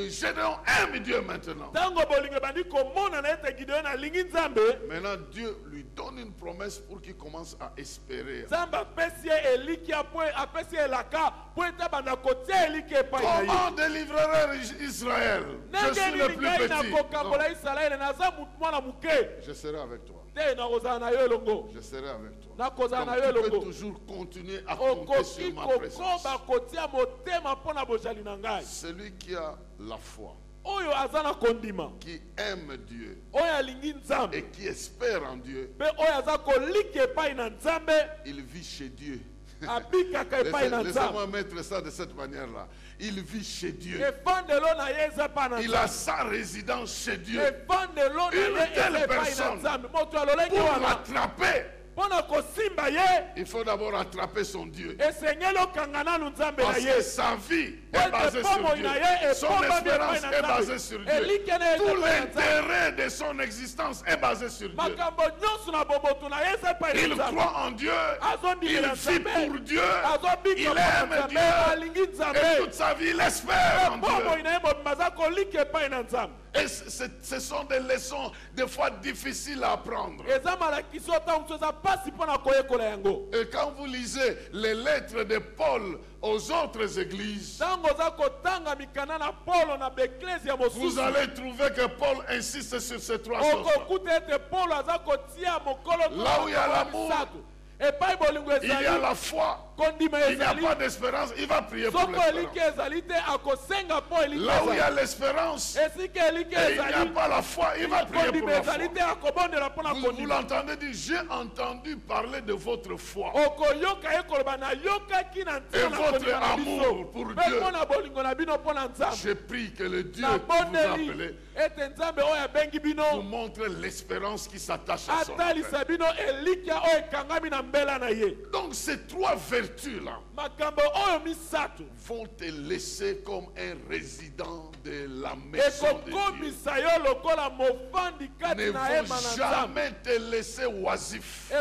A: Gédéon aime Dieu maintenant.
B: ntango bolingo ebandi komona na ete gideon alingi nzambe
A: Maintenant, Dieu lui donne une promesse pour qu'il commence à espérer.
B: nzambe apesi ye elikia mpo apesi ye elaka mpo ete abanda kotia elikia epai na ye
A: Comment délivrerai Israël? Je
B: ndenge
A: suis le
B: nini
A: plus
B: ngai
A: petit.
B: nakokambola
A: Non,
B: isalaele naza mwana moke
A: je serai avec toi.
B: te nakozala na yo elongo
A: Je serai avec toi.
B: nakozala na yo
A: Donc, tu peux
B: elongo
A: toujours continuer à compter sur
B: okoki
A: ma présence.
B: kokoba kotia motema mpo na bozali na ngai
A: Celui qui a la foi,
B: oyo aza na kondima
A: qui aime Dieu
B: oyo alingi nzambe
A: et qui espère en Dieu,
B: mpe oyo aza kolika epai na nzambe
A: il vit chez Dieu.
B: abikaka epai na
A: Laissez-moi
B: nzambe
A: mettre ça de cette manière-là. Il vit chez Dieu.
B: efandelo na ye eza epai na
A: Il a sa résidence chez Dieu.
B: efandelo na
A: Une
B: ye
A: telle
B: eza epai na
A: personne,
B: nzambe moto alolenge
A: Pour
B: wana
A: l'attraper,
B: mpo na kosimba ye
A: il faut d'abord attraper son Dieu.
B: esengeli okanga nanu nzambe na
A: Parce que
B: ye
A: sa vie
B: po
A: est
B: ete
A: basée sur
B: pomoi na ye
A: Dieu. Son
B: ebombami
A: espérance
B: epai
A: est
B: na
A: basée
B: nzambe
A: sur Dieu.
B: elike na ye eza
A: Tout
B: epai na nzambe
A: l'intérêt de son existence est basé sur Dieu.
B: makambo nyonso na bomoto na ye eza epai na
A: Il
B: nzambe
A: croit en Dieu. Il
B: azondimela
A: vit
B: nzambe
A: pour Dieu.
B: azobika
A: Il
B: mpo na
A: aime
B: nzambe
A: Dieu.
B: alingi
A: Et
B: nzambe
A: toute sa vie, il espère en
B: pomoi
A: Dieu.
B: na ye mobimba aza kolika epai na nzambe
A: Et ce sont des leçons des fois difficiles à apprendre.
B: eza malakisi oyo ntango mosusu eza mpasi mpo na koyekola yango
A: Et quand vous lisez les lettres de Paul aux autres églises,
B: ntango oza kotanga mikanda na polo na baeklesi ya
A: vous
B: mosusu
A: allez trouver que Paul insiste sur ces trois choses.
B: okokuta ete polo aza kotia mokolo
A: Là où il y a l'amour,
B: misato epai bolingo
A: il y a
B: ezali
A: la foi il n'y a pas d'espérance, il va prier pour l'espérance. Là où il y a l'espérance et il n'y a pas la foi, il va prier pour la foi. Vous l'entendez dire, j'ai entendu parler de votre foi et votre amour pour Dieu. Je prie que le Dieu qui vous a appelé vous montre l'espérance qui s'attache à son appel. Donc ces trois vertus-là vont te laisser comme un résident de la maison de Dieu. Ne vont jamais te laisser oisif.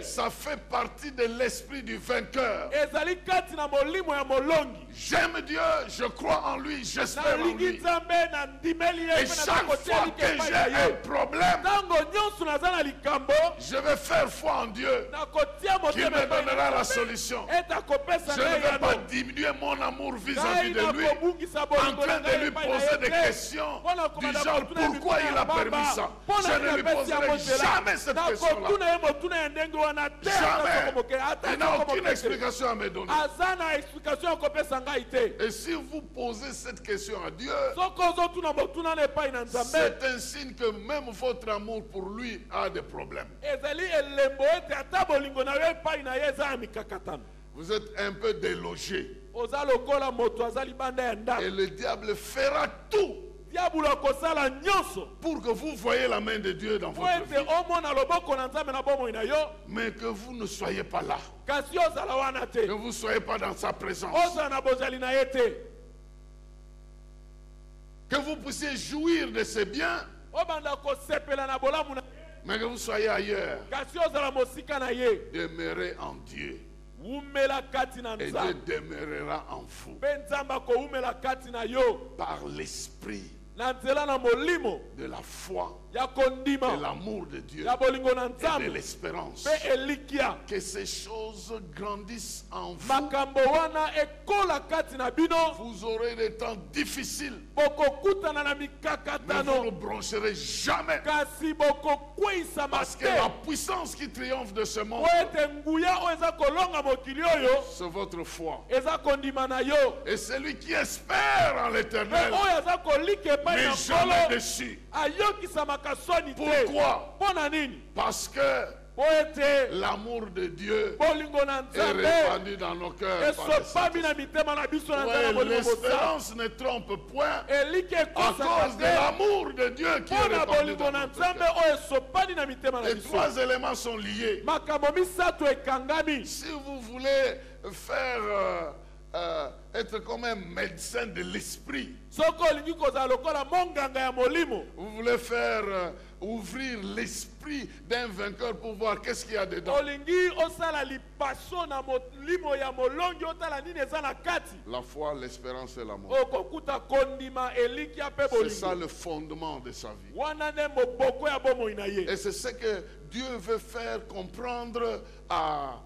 A: Ça fait partie de l'esprit du vainqueur. J'aime Dieu, je crois en lui, j'espère en lui. Et chaque fois que j'ai un problème, je vais faire foi en Dieu qui me donnera la solution. Je ne vais pas diminuer mon amour vis-à-vis de lui en train de lui poser des questions du genre pourquoi il a permis ça. Je ne lui poserai jamais cette question-là. Jamais. Il n'a aucune explication à me donner. Et si vous posez cette question à Dieu, c'est un signe que même votre amour pour lui a des problèmes. Vous êtes un peu délogé. Et le diable fera tout pour que vous voyez la main de Dieu dans votre vie, mais que vous ne soyez pas là, que vous ne soyez pas dans sa présence, que vous puissiez jouir de ses biens, mais que vous soyez ailleurs. Demeurez en Dieu et Dieu demeurera en vous par l'esprit de la foi, de l'amour de Dieu et de l'espérance. Que ces choses grandissent en vous. Vous aurez des temps difficiles, mais vous ne broncherez jamais, parce que la puissance qui triomphe de ce monde, c'est votre foi. Et celui qui espère en l'Éternel n'est jamais déçu. Pourquoi? Parce que l'amour de Dieu est répandu dans nos cœurs. L'espérance ne trompe point à cause de l'amour de Dieu qui est répandu dans nos cœurs. Les trois éléments sont liés. Si vous voulez faire être comme un médecin de l'esprit, vous voulez faire ouvrir l'esprit d'un vainqueur pour voir qu'est-ce qu'il y a dedans. La foi, l'espérance et l'amour. C'est ça le fondement de sa vie. Et c'est ce que Dieu veut faire comprendre à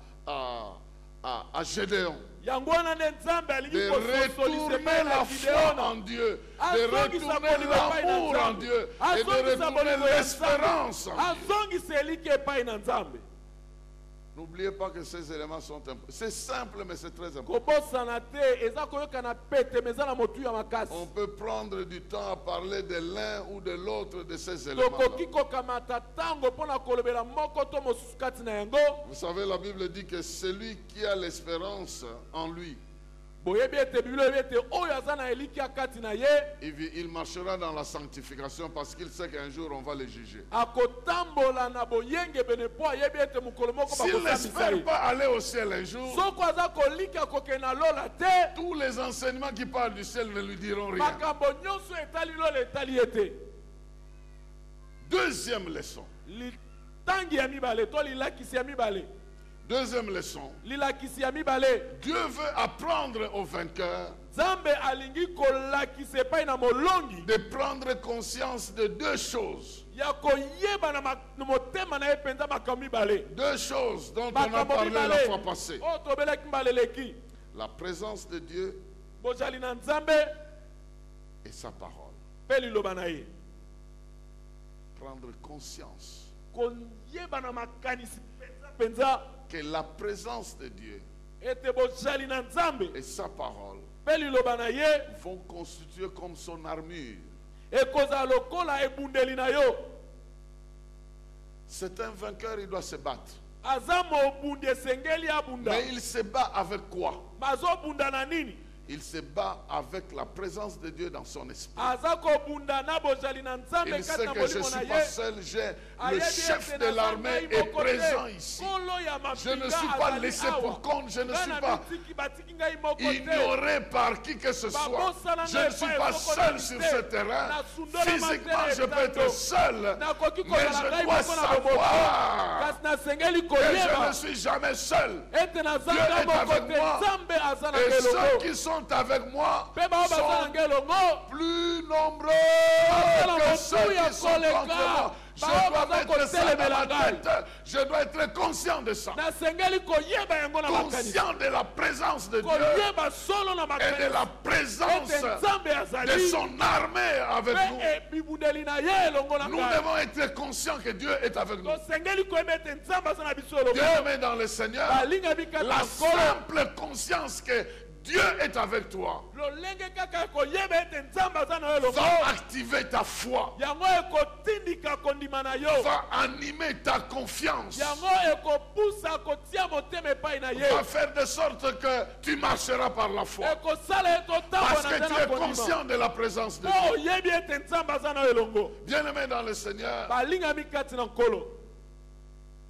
A: Gédéon. De retourner la foi en Dieu, de retourner l'amour en Dieu et de retourner l'espérance en Dieu. N'oubliez pas que ces éléments sont importants. C'est simple, mais c'est très important. On peut prendre du temps à parler de l'un ou de l'autre de ces éléments. Vous savez, la Bible dit que celui qui a l'espérance en lui, il marchera dans la sanctification parce qu'il sait qu'un jour on va le juger. S'il n'espère pas aller au ciel un jour, tous les enseignements qui parlent du ciel ne lui diront rien. Deuxième leçon. Deuxième leçon. Dieu veut apprendre aux vainqueurs de prendre conscience de deux choses. Deux choses dont on a parlé la fois passée. La présence de Dieu et sa parole. Prendre conscience que la présence de Dieu
B: ete bozali na nzambe
A: et sa parole
B: mpe liloba na ye
A: vont constituer comme son armure.
B: ekozala lokola ebundeli na yo.
A: C'est un vainqueur, il doit se battre.
B: aza mobundi esengeli abunda.
A: Mais il se bat avec quoi?
B: bazobunda na nini?
A: Il se bat avec la présence de Dieu dans son esprit.
B: aza kobunda na bozali na nzambe
A: Il
B: kati
A: sait
B: na
A: que je ne
B: bolimo na
A: suis pas
B: ye.
A: seul, j'ai le
B: Ayebi
A: chef
B: ete
A: de
B: na
A: l'armée
B: nzambe
A: est
B: moko te.
A: présent ici.
B: Kolo ya
A: Je ne
B: mampinga
A: suis pas
B: azali
A: laissé
B: awa.
A: pour compte, je ne suis
B: Bana
A: pas
B: batiki ngai moko te.
A: ignoré par qui que ce soit. Je ne suis pas seul sur ce terrain. Physiquement, je peux être seul, mais je dois savoir
B: kasi nasengeli
A: que je ne
B: koyeba
A: suis jamais seul.
B: ete
A: Dieu
B: nazanga
A: est
B: moko
A: avec
B: te.
A: moi.
B: nzambe aza na
A: Et ceux
B: ngelongo
A: qui sont avec moi
B: mpe bao baza na
A: sont
B: ngelongo
A: plus nombreux
B: Bazala
A: que ceux
B: motuya
A: qui sont
B: koleka.
A: contre moi. Je
B: Bao
A: dois
B: baza
A: mettre ça dans
B: kotelemela
A: ma
B: ngai.
A: tête. Je dois être conscient de ça.
B: nasengeli koyeba yango na makanisi
A: Conscient de la présence de Dieu
B: koyeba solo na
A: et de
B: makanisi
A: la présence
B: ete nzambe
A: de
B: azali
A: son armée avec nous.
B: mpe ebibundeli na ye elongo na
A: Nous
B: ngai
A: devons être conscients que Dieu est avec nous.
B: tosengeli koyeba ete nzambe aza na biso elongo
A: Bien-aimés dans le Seigneur,
B: balingami kaka
A: la
B: nkolo
A: simple conscience que Dieu est avec toi
B: lolenge kaka koyeba ete nzambe aza na yo elongo
A: va activer ta foi,
B: yango ekotindika kondima na yo
A: va animer ta confiance,
B: yango ekopusa kotia motema epai na ye
A: va faire de sorte que tu marcheras par la foi.
B: ekosala ye
A: Parce
B: totambola
A: que
B: nde
A: tu
B: na
A: es
B: kondima
A: conscient de la présence de
B: mpo
A: Dieu.
B: oyebi ete nzambe aza na yo elongo
A: Bien-aimés dans le Seigneur,
B: balingami kati na nkolo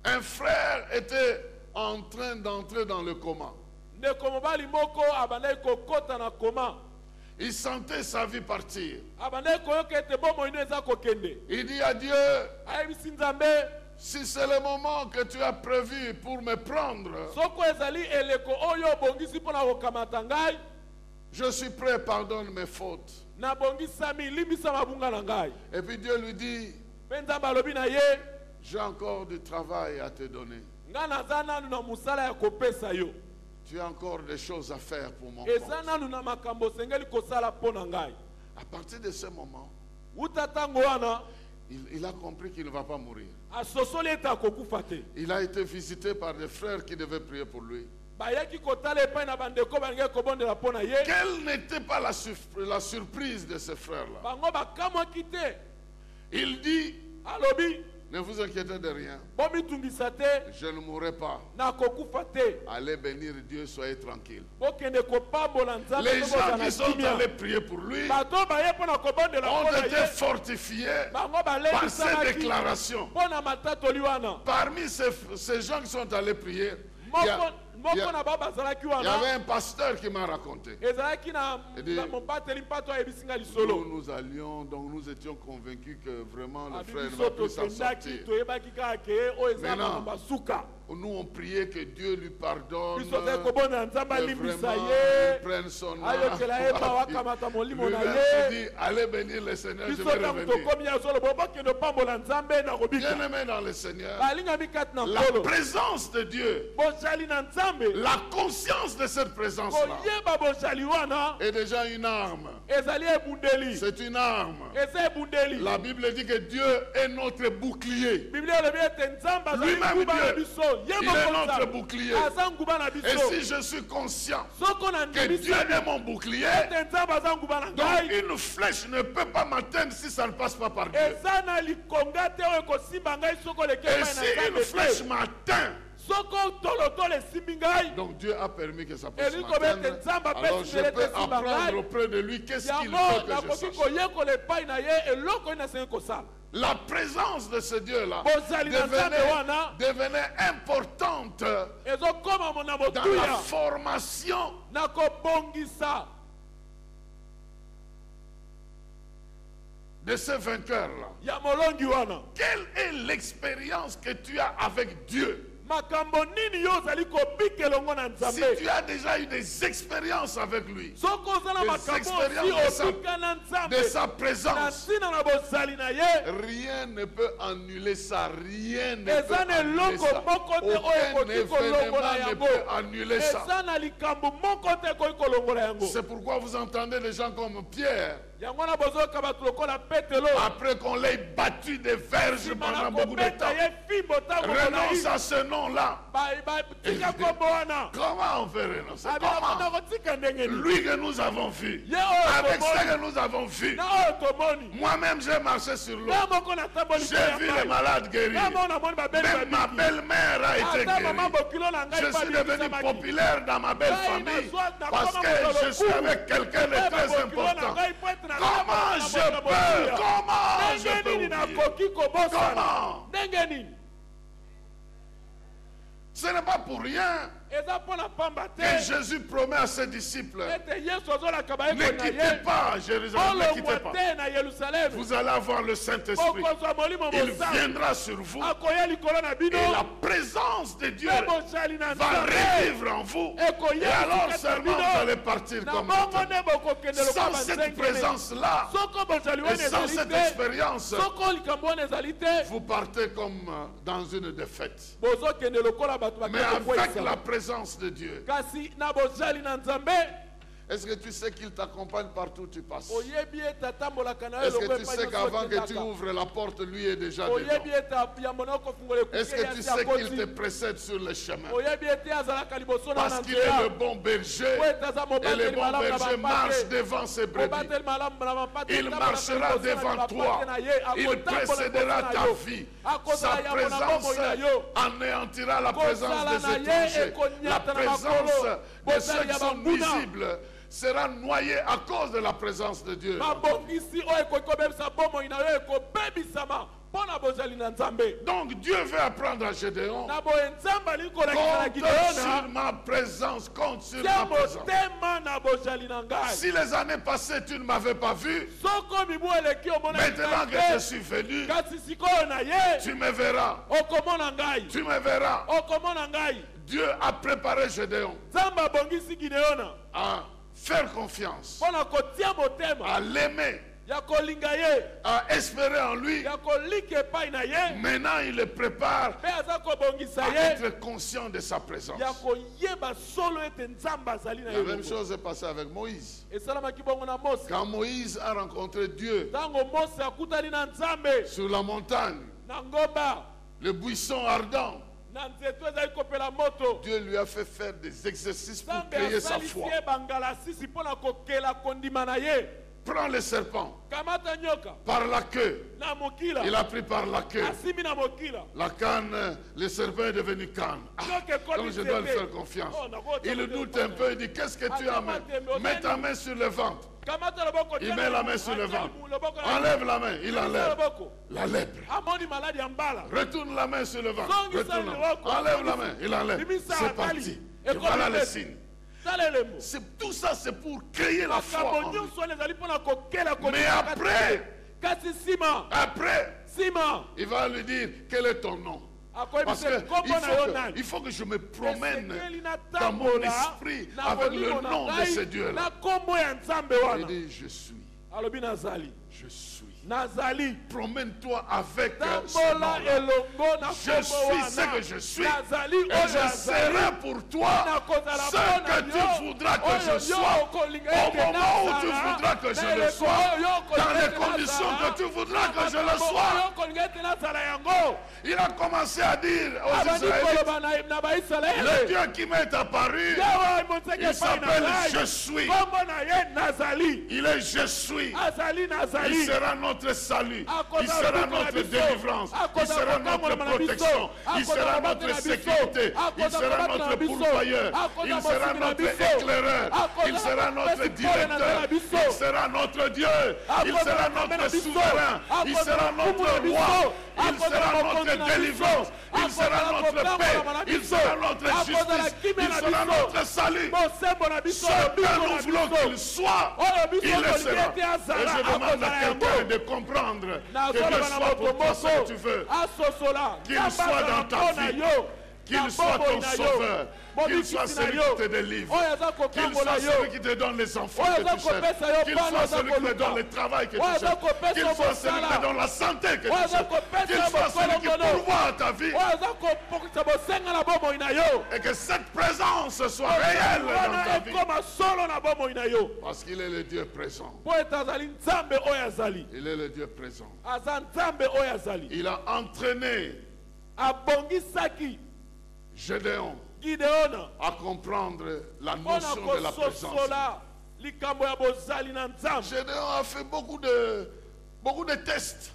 A: un frère était en train d'entrer dans le coma.
B: ndeko mobali moko abandaki kokɔta na koma
A: Il sentait sa vie partir.
B: abandaki koyoka ete bomoi no eza kokende
A: Il dit à Dieu,
B: ayebisi nzambe
A: si c'est le moment que tu as prévu pour me prendre,
B: soko ezali eleko oyo obongisi mpo na kokamata ngai
A: je suis prêt, pardonne mes fautes.
B: nabongisami limbisa mabunga na ngai
A: Et puis Dieu lui dit,
B: mpe nzambe alobi na ye
A: j'ai encore du travail à te donner.
B: ngai naza nanu na mosala ya kopesa yo
A: Tu as encore des choses à faire pour mon
B: eza
A: compte.
B: nanu na makambo osengeli kosala mpo na ngai
A: À partir de ce moment,
B: wuta ntango wana
A: il a compris qu'il ne va pas mourir.
B: asosoli ete akokufa te
A: Il a été visité par des frères qui devaient prier pour lui.
B: bayaki kotala epai na bandeko balingi kobondela mpo na ye
A: Quelle n'était pas la surprise de ces frères-là?
B: bango bakamwaki te
A: Il dit,
B: alobi
A: ne vous inquiétez de rien,
B: bomitungisa te
A: je ne mourrai pas.
B: nakokufa te
A: Allez bénir Dieu, soyez tranquille.
B: bokende kopambola nzambe
A: Les gens
B: tobozala
A: qui sont
B: kimia
A: allés prier pour lui
B: bato baye mpo na kobondela
A: ont
B: mpo na
A: été
B: ye
A: fortifiés
B: bango
A: par ces
B: balebisamaki
A: déclarations.
B: mpo na matatoli wana
A: Parmi ces gens qui sont allés prier,
B: moko na bao bazalaki
A: il y avait
B: wana
A: un pasteur qui m'a raconté.
B: ezalaki na
A: Edi-
B: mobateli mpato ayebisi nga lisolo
A: Nous allions, donc nous étions convaincus que vraiment le
B: abi
A: frère ne
B: biso
A: va plus s'en
B: tokendaki
A: sortir.
B: toyebaki kaka ke oyo eza
A: Maintenant,
B: makambo asuka
A: Nous on priait que Dieu lui pardonne,
B: biso tozali kobondela nzambe
A: que
B: alimbisa
A: vraiment
B: ye
A: il prenne son âme.
B: ayokela ye mawa akamata molimo na
A: Lui-même
B: ye
A: dit, allez bénir le Seigneur, je
B: biso
A: vais
B: ntango
A: revenir.
B: tokomi ya zolobo bokende opambola nzambe na kobika
A: Bien-aimé dans le Seigneur,
B: balingami kati na
A: la
B: nkolo
A: présence de Dieu,
B: bozali na nzambe
A: la conscience de cette présence-là
B: koyeba bozali wana
A: est déjà une arme.
B: ezali ebundeli
A: C'est une arme.
B: eza ebundeli
A: La Bible dit que Dieu est notre bouclier.
B: biblia elobi ete nzambe azali
A: Lui-même
B: nguba na
A: Dieu,
B: biso ye
A: il est
B: moko
A: notre
B: nzambe
A: bouclier.
B: aza nguba na
A: Et
B: biso
A: si je suis conscient
B: soko na
A: que Dieu
B: ndimisa
A: est mon bouclier,
B: ete nzambe aza nguba na
A: donc
B: ngai
A: une flèche ne peut pas m'atteindre si ça ne passe pas par Dieu.
B: eza na likonga te oyo ekosimba ngai soko leki
A: Et
B: epai
A: si
B: na
A: une
B: nzambe
A: flèche
B: te
A: m'atteint,
B: soko tolotolo esimbi ngai
A: donc Dieu a permis que ça puisse
B: elingi kobe ete
A: m'atteindre.
B: nzambe
A: Alors je
B: apesi
A: peux
B: ete esimba
A: apprendre
B: ngai
A: auprès de lui qu'est-ce qu'il
B: yango
A: faut que je
B: nakoki
A: sache.
B: koyekola epai na ye eloko oyo nasengi kosala
A: La présence de ce Dieu-là
B: bozali na nzambe wana
A: devenait importante
B: ezokóma na
A: dans la
B: motuya
A: formation
B: na kobongisa
A: de ce vainqueur-là.
B: ya molongi wana
A: Quelle est l'expérience que tu as avec Dieu?
B: makambo nini yo ozali kobika elongo na
A: Si
B: nzambe
A: tu as déjà eu des expériences avec lui,
B: soki oza na
A: Des
B: makambo
A: expériences
B: osi obika na
A: de
B: nzambe
A: sa
B: na
A: présence,
B: ntina na bozali na ye
A: rien ne peut annuler ça. Rien ne peut
B: eza na
A: annuler
B: eloko
A: ça.
B: moko te oyo
A: Aucun
B: ekoki kolongola
A: événement ne
B: yango
A: peut annuler ça.
B: eza na likambo moko te ekoki kolongola yango
A: C'est pourquoi vous entendez des gens comme Pierre
B: yango na bozoyoka bato lokola Petelo
A: Après qu'on l'ait battu des verges
B: nsima na
A: pendant beaucoup de
B: kobeta
A: temps,
B: ye fimbo ntango
A: renonce
B: molai
A: à ce nom-là.
B: tika kombo wana
A: Comment on fait renoncer?
B: abelakona
A: Comment?
B: kotika ndenge nini
A: Lui que nous avons vu,
B: ye oyo
A: avec ce
B: tomoni
A: que nous avons vu,
B: na oyo tomoni
A: moi-même j'ai marché sur l'eau.
B: na moko natamboli
A: J'ai vu les malades guéris.
B: na moko namoni babeli
A: Même ma
B: babiki
A: belle-mère a été
B: ata mama
A: guérie.
B: bokilo na ngai
A: Je suis devenu populaire dans ma belle famille parce que je suis avec quelqu'un de très important. Comment je peux? Comment je peux oublier? Comment?
B: ndenge nini
A: Ce n'est pas pour rien
B: eza mpona pamba te
A: que Jésus promet à ses disciples,
B: ete yesu azolaka
A: ne
B: bayekoli na
A: quittez
B: ye
A: pas Jérusalem, ne quittez
B: olongwa
A: pas.
B: te na yelusalemi
A: Vous allez avoir le Saint-Esprit.
B: bokozwa molimo
A: Il
B: mosantu
A: viendra sur vous
B: akoya likolo na bino
A: et la présence de Dieu
B: mpe bozali na
A: va
B: nzambe
A: revivre en vous. Et
B: ekoya
A: alors
B: likata
A: seulement
B: bino
A: vous allez partir
B: na
A: comme
B: bongo
A: ça.
B: nde bokokende lokola
A: Sans cette
B: banzengene
A: présence-là
B: soko bozali
A: et
B: wana
A: sans
B: ezali
A: cette
B: te
A: expérience,
B: soko likambo wana ezali te
A: vous partez comme dans une défaite.
B: bozokende lokola bato
A: Mais avec
B: bakokweyisa
A: la présence de Dieu,
B: kasi na bozali na nzambe
A: est-ce que tu sais qu'il t'accompagne partout où tu passes?
B: oyebi ete atambolaka na yo
A: Est-ce
B: elongo
A: que tu
B: epai
A: sais
B: nyonso
A: qu'avant que tu
B: okendaka.
A: ouvres la porte, lui est déjà
B: oyebi
A: dedans?
B: ete yambo na okofungola
A: Est-ce
B: ekuke
A: que tu
B: yasi
A: sais qu'il te
B: akoti
A: précède sur le chemin?
B: oyebi ete azalaka liboso na
A: Parce
B: na
A: qu'il est le
B: nzela
A: bon berger
B: po ete aza
A: et le
B: mobateli
A: bon
B: malamu na
A: berger marche
B: bampate
A: devant ses brebis.
B: mobateli malamu na bampate
A: Il
B: atambolaka
A: marchera
B: liboso na
A: devant
B: bampate
A: toi.
B: na ye,
A: Il
B: akotambola
A: précédera
B: liboso na
A: ta
B: yo.
A: vie.
B: Akozala
A: Sa
B: yambo na bomoi
A: présence
B: na yo.
A: anéantira la présence
B: Kozala
A: des
B: na ye
A: étrangers. La
B: ekonyata na
A: présence
B: makolo.
A: de ceux
B: Bozali
A: qui
B: ya
A: sont
B: banguna.
A: nuisibles sera noyée à cause de la présence de Dieu.
B: mabongisi oyo ekoki kobebisa bomoi na yo ekobebisama mpo na bozali na nzambe
A: Donc Dieu veut apprendre à Gédéon.
B: na boye nzambe alingi kolakisa na
A: Compte
B: gideona
A: sur ma présence, compte sur
B: tia
A: ma présence.
B: motema na bozali na ngai
A: Si les années passées tu ne m'avais pas vu,
B: soko mibu eleki omonaki
A: maintenant
B: ngai
A: que je
B: te
A: suis venu,
B: kasi sikoyo na ye
A: tu me verras.
B: okomona ngai
A: Tu me verras.
B: okomona ngai
A: Dieu a préparé Gédéon
B: nzambe abongisi gideona
A: à faire confiance,
B: mpo na kotia motema
A: à l'aimer,
B: ya kolinga ye
A: à espérer en lui.
B: ya kolika epai na ye
A: Maintenant, il le prépare
B: mpe aza kobongisa
A: à
B: ye
A: être conscient de sa présence.
B: ya koyeba solo ete nzambe azali na
A: La
B: ye
A: même
B: bongo.
A: chose est passée avec Moïse.
B: esalamaki bongo na mose
A: Quand Moïse a rencontré Dieu
B: ntango mose akutani na nzambe
A: sur la montagne,
B: na ngomba
A: le buisson ardent,
B: na nzeto ezali kopela moto
A: Dieu lui a fait faire des exercices pour
B: nzambe
A: créer sa
B: asalisi
A: foi.
B: ye bangala sisi mpo na kokela kondima na ye
A: Prends le serpent
B: kamata nyoka
A: par la queue.
B: na mokila
A: Il a pris par la queue.
B: asimbi na mokila
A: La canne, le serpent est devenu canne.
B: nyoka
A: Donc
B: ekomi
A: je dois lui
B: nzete
A: faire confiance.
B: Oh, nakotia
A: Il
B: motema
A: doute un peu, il dit, qu'est-ce que tu as
B: Attends,
A: main?
B: Mathieu,
A: Mets ta main sur le ventre.
B: kamata loboko
A: Il
B: tia
A: met la main
B: na-
A: sur le
B: atia
A: ventre.
B: loboko na-
A: Enlève la main, il
B: Tia
A: enlève.
B: loboko
A: La lèpre.
B: amoni maladi ya mbala
A: Retourne la main sur le ventre.
B: Zongi
A: Retourne
B: sa
A: la main.
B: loboko.
A: Enlève la main, il enlève.
B: Bimisa
A: C'est
B: atali.
A: parti. Et
B: Ekomi
A: voilà le
B: nzete.
A: signe.
B: tala elemo
A: Tout ça, c'est pour créer la foi.
B: makambo
A: en lui.
B: nyonso wana ezali mpo na kokela
A: Mais après,
B: kasi nsima
A: après, il va lui dire, quel est ton nom? Parce
B: akoyebisa
A: que
B: kombo na yo nani
A: il faut que je me promène
B: esekeli na
A: dans mon
B: tambola
A: esprit
B: na
A: avec le
B: molimo na
A: nom de ce
B: ngai
A: Dieu-là.
B: na kombo ya nzambe
A: Il
B: wana
A: dit, je suis,
B: alobi nazali
A: je suis.
B: nazali
A: Promène-toi avec ce
B: tambola
A: nom-là.
B: elongo na
A: Je
B: kombo
A: suis ce
B: wana
A: que je suis.
B: nazali
A: Et
B: oyo
A: je
B: azali
A: serai pour toi
B: nakozala
A: ce
B: mpo na
A: que tu
B: yo
A: voudras que
B: oyo
A: je
B: yo
A: sois.
B: okolinga
A: Au
B: ete
A: moment où
B: nazala,
A: tu voudras que je
B: na
A: le
B: eleko
A: sois,
B: oyo yo
A: dans
B: okolinga
A: les
B: ete
A: conditions
B: nazala,
A: que tu voudras que je le
B: makambo
A: sois.
B: oyo okolinga ete nazala yango
A: Il a commencé à dire aux
B: abandi
A: Israélites,
B: koloba na
A: le
B: baisraele
A: Dieu qui m'est apparu,
B: yawe monseki
A: il
B: epai na
A: s'appelle Je
B: ngai
A: suis.
B: kombo na ye nazali
A: Il est Je suis.
B: azali
A: Il
B: nazali
A: sera notre salut. Il
B: Akoza
A: sera
B: loboko na
A: notre
B: biso.
A: délivrance. Il
B: Akoza
A: sera
B: kokamwa
A: notre
B: na biso.
A: protection. Il
B: Akoza
A: sera
B: kobata
A: notre
B: na biso.
A: sécurité. Il
B: Akoza
A: sera
B: kobata na
A: notre
B: biso.
A: pourvoyeur.
B: Akoza
A: Il sera
B: mosiki na
A: notre
B: biso.
A: éclaireur.
B: Akoza
A: Il sera notre
B: kopesa pole na
A: directeur.
B: biso.
A: Il sera notre Dieu. Il
B: Akoza
A: sera
B: makambe na
A: notre
B: biso.
A: souverain. Il
B: Akoza
A: sera
B: makumu
A: notre
B: na biso.
A: roi. Il
B: Akoza
A: sera
B: mokonzi
A: notre
B: na biso.
A: délivrance. Il
B: Akoza
A: sera notre
B: kotambola na
A: paix. Il
B: biso.
A: sera notre
B: Akoza
A: justice.
B: kimia
A: Il
B: na
A: sera
B: biso.
A: notre salut.
B: bosembo na biso
A: Ce que
B: lobiko
A: nous
B: na
A: voulons
B: biso
A: qu'il soit,
B: oyo biso
A: il le
B: tolingi
A: sera.
B: ete
A: Et
B: azala
A: je demande à
B: akozala
A: quelqu'un
B: yango
A: de comprendre que
B: nazoloba
A: Dieu
B: na
A: soit
B: moto
A: pour toi ce que
B: moko
A: tu veux.
B: asosola
A: Qu'il soit dans ta vie.
B: yo
A: Qu'il soit ton sauveur, qu'il soit celui qui te délivre, qu'il soit celui qui te donne les enfants que tu cherches, qu'il soit celui qui te donne le travail que tu cherches, qu'il soit celui qui te donne la santé que tu cherches, qu'il soit celui qui pourvoit à ta vie, et que cette présence soit réelle dans ta vie. Parce qu'il est le Dieu présent. Il est le Dieu présent. Il a entraîné Gédéon à comprendre la notion de la présence. Gédéon a fait beaucoup de tests.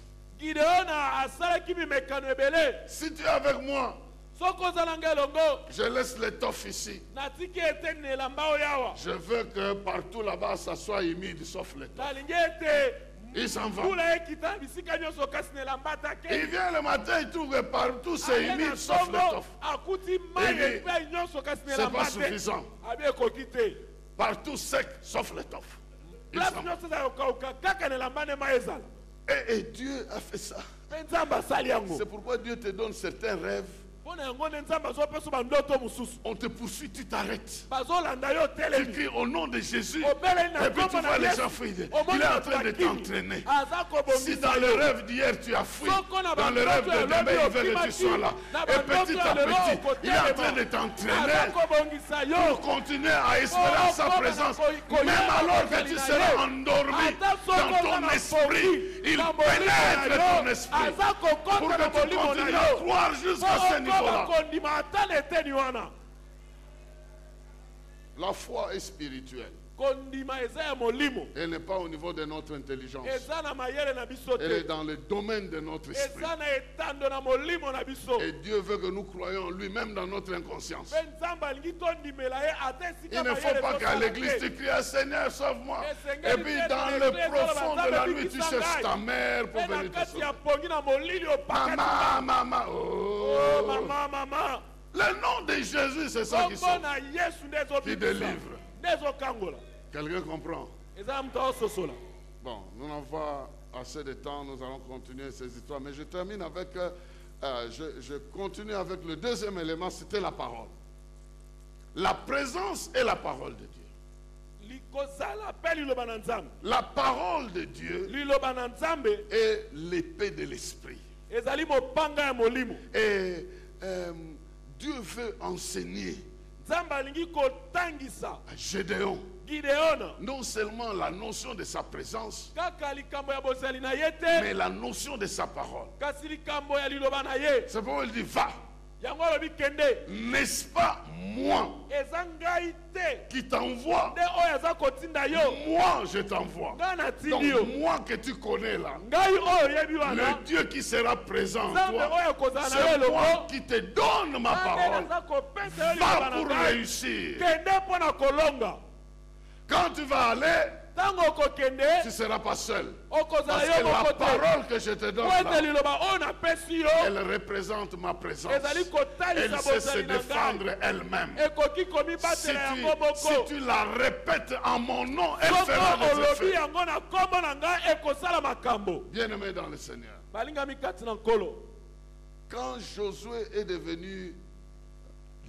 A: Si tu es avec moi, je laisse l'étoffe ici. Je veux que partout là-bas ça soit humide sauf l'étoffe. Il s'en va. Il vient le matin, il trouve que partout c'est humide sauf l'étoffe. C'est pas suffisant. Partout sec sauf l'étoffe. Et Dieu a fait ça. C'est pourquoi Dieu te donne certains rêves. On te poursuit, tu t'arrêtes. Tu cries au nom de Jésus. Et puis tu vois les gens fuir. Il est en train de t'entraîner. Si dans le rêve d'hier tu as fui, dans le rêve de demain il veut que tu sois là. Et petit à petit, il est en train de t'entraîner pour continuer à espérer sa présence. Même alors que tu seras endormi dans ton esprit, il pénètre ton esprit pour que tu continues à croire jusqu'à ce niveau. La foi est spirituelle. Elle n'est pas au niveau de notre intelligence. Elle est dans le domaine de notre esprit. Et Dieu veut que nous croyions en lui, même dans notre inconscience. Il ne faut pas qu'à l'église tu cries Seigneur, sauve-moi. Et puis dans le profond de la nuit, tu cherches ta mère pour venir te sauver. Maman, maman, oh, maman. Le nom de Jésus, c'est ça qui sauve, qui délivre. Quelqu'un comprend? Bon, nous n'avons pas assez de temps, nous allons continuer ces histoires. Mais je termine avec, je continue avec le deuxième élément, c'était la parole. La présence et la parole de Dieu. La parole de Dieu est l'épée de l'esprit. Et Dieu veut enseigner à Gédéon non seulement la notion de sa présence, mais la notion de sa parole. C'est pourquoi il dit va. N'est-ce pas moi qui t'envoie? Moi je t'envoie. Donc moi que tu connais là, le Dieu qui sera présent en toi, c'est moi qui te donne ma parole. Va pour réussir. Quand tu vas aller, tu ne seras pas seul. Parce que la parole que je te donne là, elle représente ma présence. Elle sait se défendre elle-même. Si tu la répètes en mon nom, elle fera des effets. Bien-aimé dans le Seigneur, quand Josué est devenu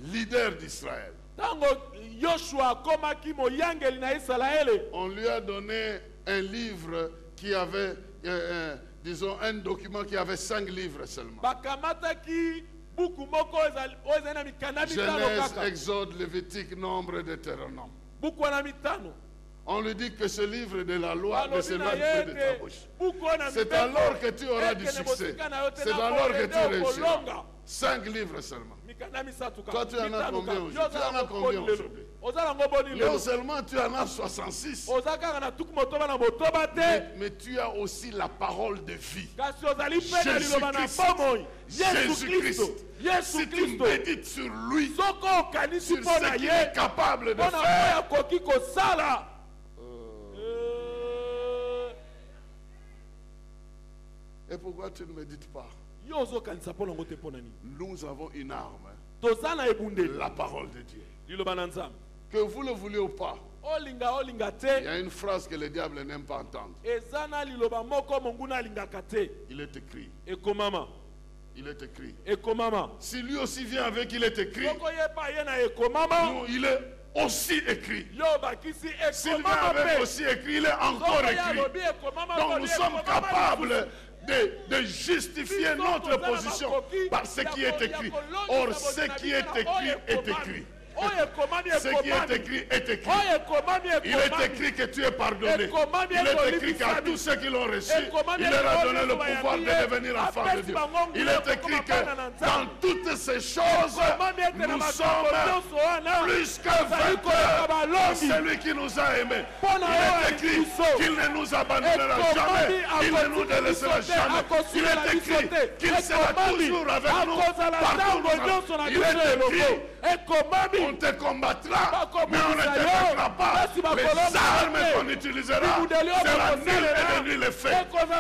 A: leader d'Israël, on lui a donné un livre qui avait, disons, un document qui avait 5 livres seulement. Genèse, Exode, Lévitique, Nombre, Deutéronome. On lui dit que ce livre de la loi ne s'éloigne plus de ta bouche. C'est alors que tu auras du succès. C'est alors que tu réussiras. 5 livres seulement. Toi, tu en as combien aujourd'hui? Tu en as combien aujourd'hui? Non seulement tu en as 66, mais tu as aussi la parole de vie. Jésus-Christ. Si tu médites sur lui, sur ce qu'il est capable de faire, et pourquoi tu ne médites pas? Nous avons une arme, la parole de Dieu. Que vous le vouliez ou pas, il y a une phrase que le diable n'aime pas entendre. Il est écrit. il est écrit.
B: ekomama.
A: Si lui aussi vient avec, il est écrit.
B: Soko yeba ye na ekomama.
A: Nous, il est aussi écrit.
B: Yo bakisi
A: S'il vient
B: ekomama
A: avec
B: pe.
A: aussi écrit, il est encore écrit. Donc nous sommes capables de justifier notre position par ce qui est écrit. Or, ce qui est écrit est écrit. Ce qui est écrit est écrit. Il est écrit que tu es pardonné. Il est écrit qu'à tous ceux qui l'ont reçu, il leur a donné le pouvoir de devenir enfants de Dieu. Il est écrit que dans toutes ces choses, nous sommes plus que vainqueurs par celui qui nous a aimés. Il est écrit qu'il ne nous abandonnera jamais. Il ne nous délaissera jamais. Il est écrit qu'il sera toujours avec nous partout où nous allons. Il est écrit, on te combattra, mais on ne te vaincra pas. Les armes qu'on utilisera sera nul et de nul effet.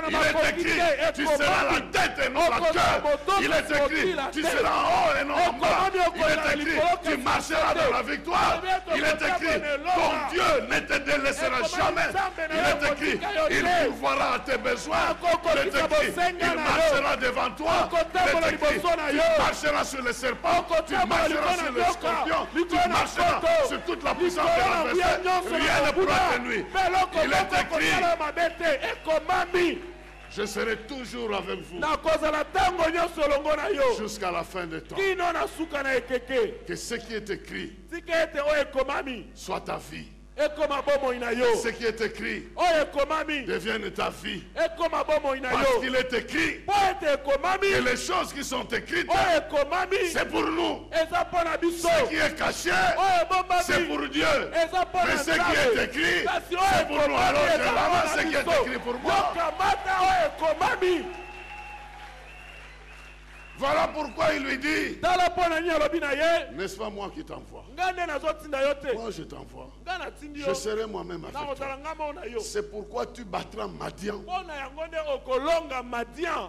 A: Il est écrit, tu seras la tête et non la cœur. Il est écrit, tu seras en haut et non en bas. Il est écrit, tu marcheras dans la victoire. Il est écrit, ton Dieu ne te délaissera jamais. Il est écrit, il pourvoira à tes besoins. Il est écrit, il marchera devant toi. Il est écrit, tu marcheras sur les serpents, tu marcheras sur les scorpions. Tu marcheras sur toute la puissance de l'adversaire. Rien ne pourra te nuire. Il est écrit, je serai toujours avec vous jusqu'à la fin des temps. Que ce qui est écrit soit ta vie. Ce qui est écrit devienne ta vie. Parce qu'il est écrit que les choses qui sont écrites, c'est pour nous. Ce qui est caché, c'est pour Dieu. Mais ce qui est écrit, c'est pour nous. Alors je ramasse ce qui est écrit pour moi. Voilà pourquoi il lui dit, n'est-ce pas moi qui t'envoie? Moi je t'envoie. Je serai moi-même avec toi. C'est pourquoi tu battras Madian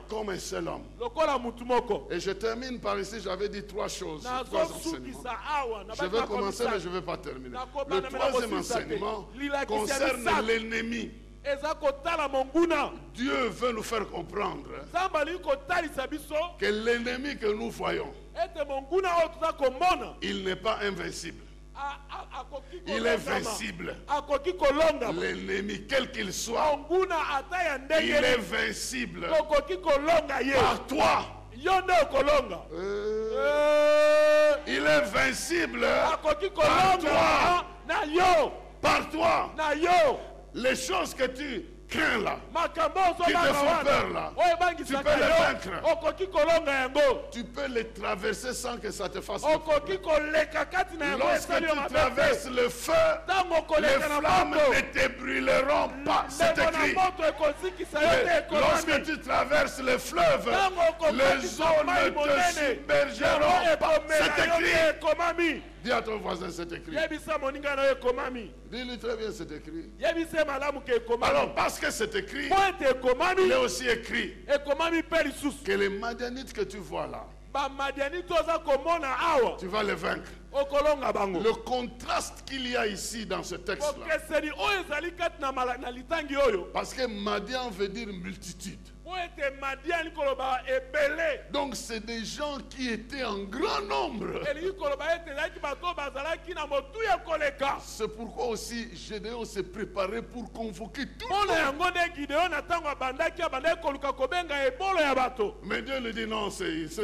A: comme un seul homme. Et je termine par ici, j'avais dit trois choses, trois enseignements. Je vais commencer mais je ne vais pas terminer. Le troisième enseignement concerne l'ennemi. Dieu veut nous faire comprendre que l'ennemi que nous voyons, il n'est pas invincible. Il est invincible. L'ennemi, quel qu'il soit, il est invincible par toi. Il est invincible par toi. Les choses que tu crains là, qui te font peur là, tu peux les vaincre. Tu peux les traverser sans que ça te fasse peur. Lorsque tu traverses le feu, les flammes ne te brûleront pas. C'est écrit. Lorsque tu traverses le fleuve, les eaux ne te submergeront pas. C'est écrit. Dis à ton voisin, c'est écrit. Dis-lui très bien, c'est écrit. Alors, parce que c'est écrit, il est aussi écrit que les Madianites que tu vois là, tu vas les vaincre. Le contraste qu'il y a ici dans ce texte-là, parce que Madian veut dire multitude. Donc c'est des gens qui étaient en grand nombre. C'est pourquoi aussi Gédéon s'est préparé pour convoquer tout le monde. Mais Dieu lui dit non, c'est ça.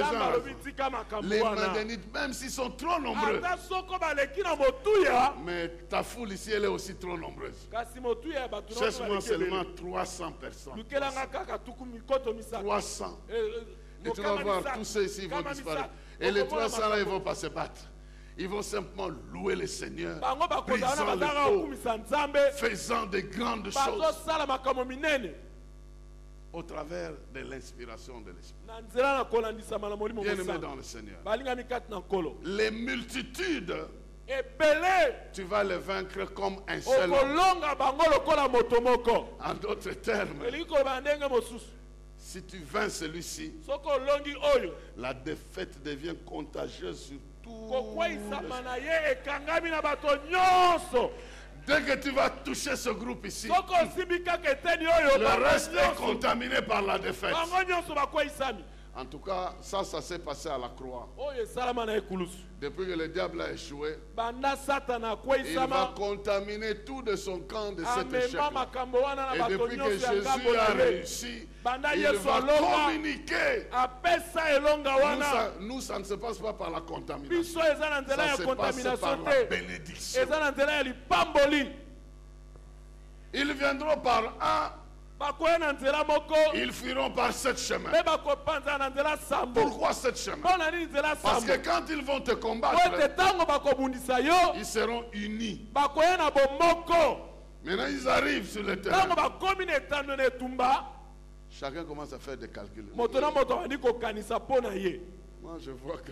A: Les Madianites, même s'ils sont trop nombreux, mais ta foule ici, elle est aussi trop nombreuse. Cherche-moi seulement 300 personnes. 300. Et tu vas voir, tous ceux ici vont disparaître. Et les 300 là, ils ne vont pas se battre. Ils vont simplement louer le Seigneur, brisant les eaux, faisant de grandes choses au travers de l'inspiration de l'Esprit. Bien-aimé dans le Seigneur, les multitudes, tu vas les vaincre comme un seul homme. En d'autres termes, si tu vaincs celui-ci, la défaite devient contagieuse sur tout. Dès que tu vas toucher ce groupe ici, le reste est contaminé par la défaite. En tout cas, ça s'est passé à la croix.
B: oyo esalama na ekulusu
A: Depuis que le diable a échoué,
B: banda satana
A: il va
B: akweyisama
A: contaminer tout de son camp de cet échec.
B: amema makambo wana na
A: Et
B: bato
A: depuis que
B: nyonso ya ngambo
A: Jésus a
B: na ye
A: réussi,
B: banda
A: il
B: yesu
A: va
B: alonga
A: communiquer.
B: apesa elonga wana
A: Nous, ça ne se passe pas par la contamination.
B: biso eza na nzela
A: Ça
B: ya
A: se passe
B: contamination
A: par la
B: te
A: bénédiction.
B: eza na nzela ya lipamboli
A: Ils viendront par un,
B: bakoya na nzela moko
A: ils fuiront par 7 chemins.
B: mpe bakopanza na nzela sambo
A: Pourquoi 7 chemins?
B: mpo na nini nzela
A: Parce
B: sambo
A: que quand ils vont te
B: po ete
A: combattre,
B: ntango bakobundisa yo
A: ils seront unis.
B: bakoya na bomoko
A: Maintenant, ils arrivent sur le terrain.
B: ntango bakomi na etando na etumba
A: Chacun commence à faire des calculs.
B: moto na moto abandi kokanisa mpo na ye
A: Moi, je vois que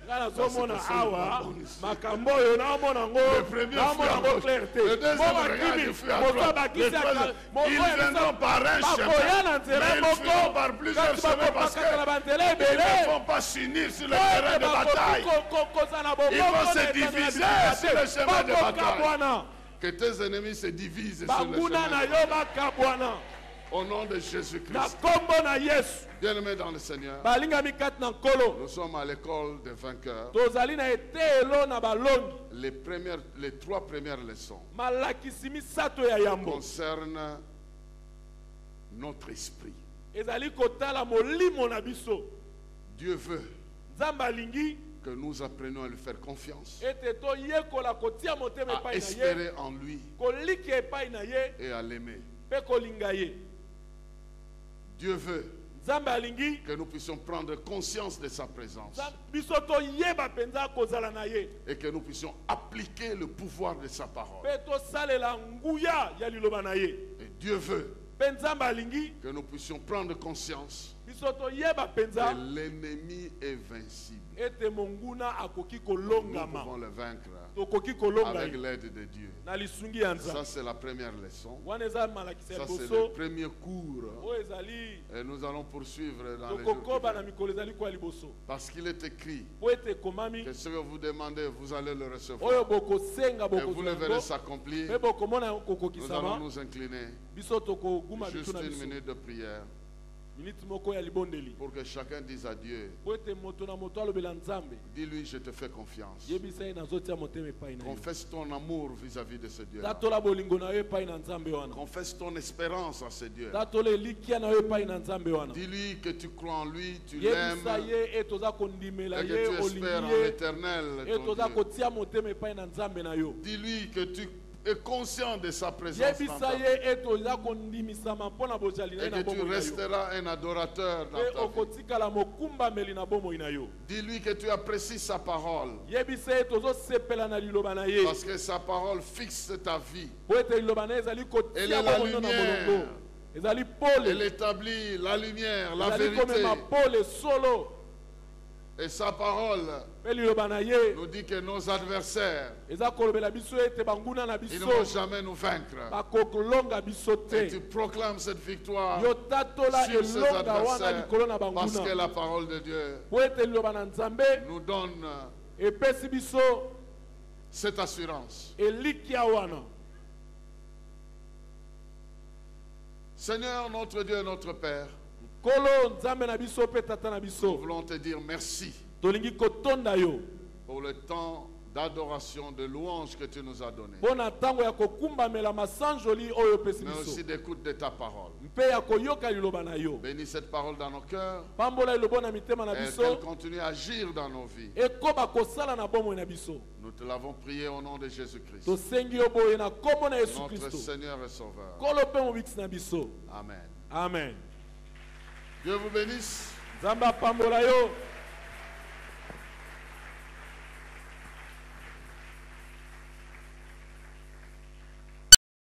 B: nga nazomona
A: Ça, c'est
B: awa
A: bon ici.
B: makambo oyo naomona ngo
A: le premier
B: naomona
A: fut à
B: ngo
A: gauche,
B: clair te
A: le deuxième
B: Mo
A: regarde,
B: bakimi,
A: il fut à
B: moto
A: droite,
B: abakisi
A: le troisième.
B: aka- moto
A: Ils
B: oyo
A: viendront par un
B: bakoya
A: chemin,
B: na nzela
A: mais ils
B: moko
A: fuiront par plusieurs
B: kasi
A: chemins parce
B: bakopakala banzela
A: qu'ils ne
B: ebele
A: vont pas s'unir sur le terrain de bataille.
B: kozala
A: Ils vont se diviser sur le chemin de bataille.
B: bakokabwana
A: Que tes ennemis se divisent sur le
B: banguna na
A: chemin.
B: yo bakabwana
A: Au nom de
B: na
A: Jésus-Christ.
B: kombo na yesu
A: Bien-aimés dans le Seigneur,
B: balingami kati na nkolo
A: nous sommes à l'école des vainqueurs.
B: tozali na etelo na balongi
A: Les 3 premières leçons
B: malakisi misato ya yambo
A: concernent notre esprit.
B: ezali kotala molimo na biso
A: Dieu veut
B: nzambe alingi
A: que nous apprenions à lui faire confiance,
B: ete toyekola kotia motema
A: à
B: epai na ye
A: espérer en lui
B: koliki epai na ye
A: et à l'aimer.
B: mpe kolinga ye
A: Dieu veut
B: nzambe alingi
A: que nous puissions prendre conscience de sa présence
B: biso toyeba mpenza kozala na ye
A: et que nous puissions appliquer le pouvoir de sa parole.
B: mpe tosalela nguya ya liloba na ye
A: Et Dieu veut
B: mpe nzambe alingi
A: que nous puissions prendre conscience
B: biso toyeba
A: que
B: mpenza
A: l'ennemi est vincible.
B: ete monguna akoki
A: Nous
B: kolongama
A: pouvons le vaincre
B: tokoki kolonga
A: avec
B: ye
A: l'aide de Dieu.
B: na lisungi ya
A: Ça,
B: nzambe
A: c'est la première leçon.
B: wana eza malakisi ya
A: Ça, c'est le
B: liboso
A: premier cours.
B: oyo ezali
A: Et nous allons poursuivre dans les jours qui
B: tokokoba na
A: viennent.
B: mikolo ezali kwa liboso
A: Parce qu'il est écrit
B: po ete ekomami
A: que ce que vous demandez, vous allez le
B: oyo
A: recevoir.
B: bokosenga
A: Et vous le
B: bokozwa
A: verrez
B: yango
A: s'accomplir.
B: mpe bokomona yango
A: Nous allons
B: kokokisama
A: nous incliner.
B: biso tokoguma
A: Juste
B: biso na
A: une
B: biso
A: minute de prière
B: miniti moko ya libondeli
A: pour que chacun dise à Dieu,
B: po ete moto na moto alobela nzambe
A: dis-lui, je te fais confiance.
B: yebisa ye nazotia motema epai na yo
A: Confesse ton amour vis-à-vis de ce Dieu.
B: tatola bolingo na yo epai na nzambe wana
A: Confesse ton espérance à ce Dieu.
B: tatola elikia na yo epai na nzambe wana
A: Dis-lui que tu crois en lui, tu
B: yebisa
A: l'aimes
B: ye e toza kondimela
A: et
B: ye
A: que tu espères en
B: olingi ye
A: l'éternel.
B: e
A: ton
B: toza
A: Dieu.
B: kotia motema epai na nzambe na yo
A: Dis-lui que tu es conscient de sa présence dans
B: yebisa
A: ta vie
B: ye e toza kondimisama mpo na bozali na ye
A: et
B: na
A: que tu
B: bomoi na yo
A: resteras un adorateur dans
B: e
A: ta vie.
B: okotikala mokumbameli na bomoi na yo
A: Dis-lui que tu apprécies sa parole
B: yebisa ye tozosepela na liloba na ye
A: parce que sa parole fixe ta vie.
B: po ete liloba na ye ezali
A: Elle
B: kotia
A: est la
B: bomoi na
A: lumière.
B: molongo ezali
A: Elle
B: pole
A: établit la lumière, la
B: ezali
A: vérité.
B: komema pole solo
A: Et sa parole
B: mpe liloba na ye
A: nous dit que nos adversaires,
B: eza kolobela biso ete banguna na
A: ils ne
B: biso
A: vont jamais nous vaincre.
B: bakolonga biso
A: Et tu
B: te
A: proclames cette victoire
B: yo tatola
A: sur ces
B: elonga wana
A: adversaires
B: likolo na
A: parce que
B: banguna
A: la parole de Dieu
B: po ete liloba na nzambe
A: nous donne
B: epesi biso
A: cette assurance.
B: elikia wana
A: Seigneur, notre Dieu et notre Père,
B: nkolo nzambe na biso mpe tata na
A: nous
B: biso
A: voulons te dire merci
B: tolingi kotonda yo
A: pour le temps d'adoration, de louange que tu nous as donné,
B: mpo na ntango ya kokumbamela masanjoli oyo opesi
A: mais
B: biso
A: aussi d'écoute de ta parole.
B: mpe ya koyoka liloba na yo
A: Bénis cette parole dans nos cœurs
B: pambola liloba na mitema na
A: et
B: biso
A: qu'elle continue à agir dans nos vies.
B: ekoba kosala na bomoi na biso
A: Nous te l'avons prié au nom de Jésus-Christ,
B: tosengi yo boye na kombo na yesu
A: notre
B: kristo
A: Seigneur et Sauveur.
B: nkolo mpe mobikisi na biso
A: Amen.
B: amen
A: Dieu vous bénisse.
B: nzambe apambola yo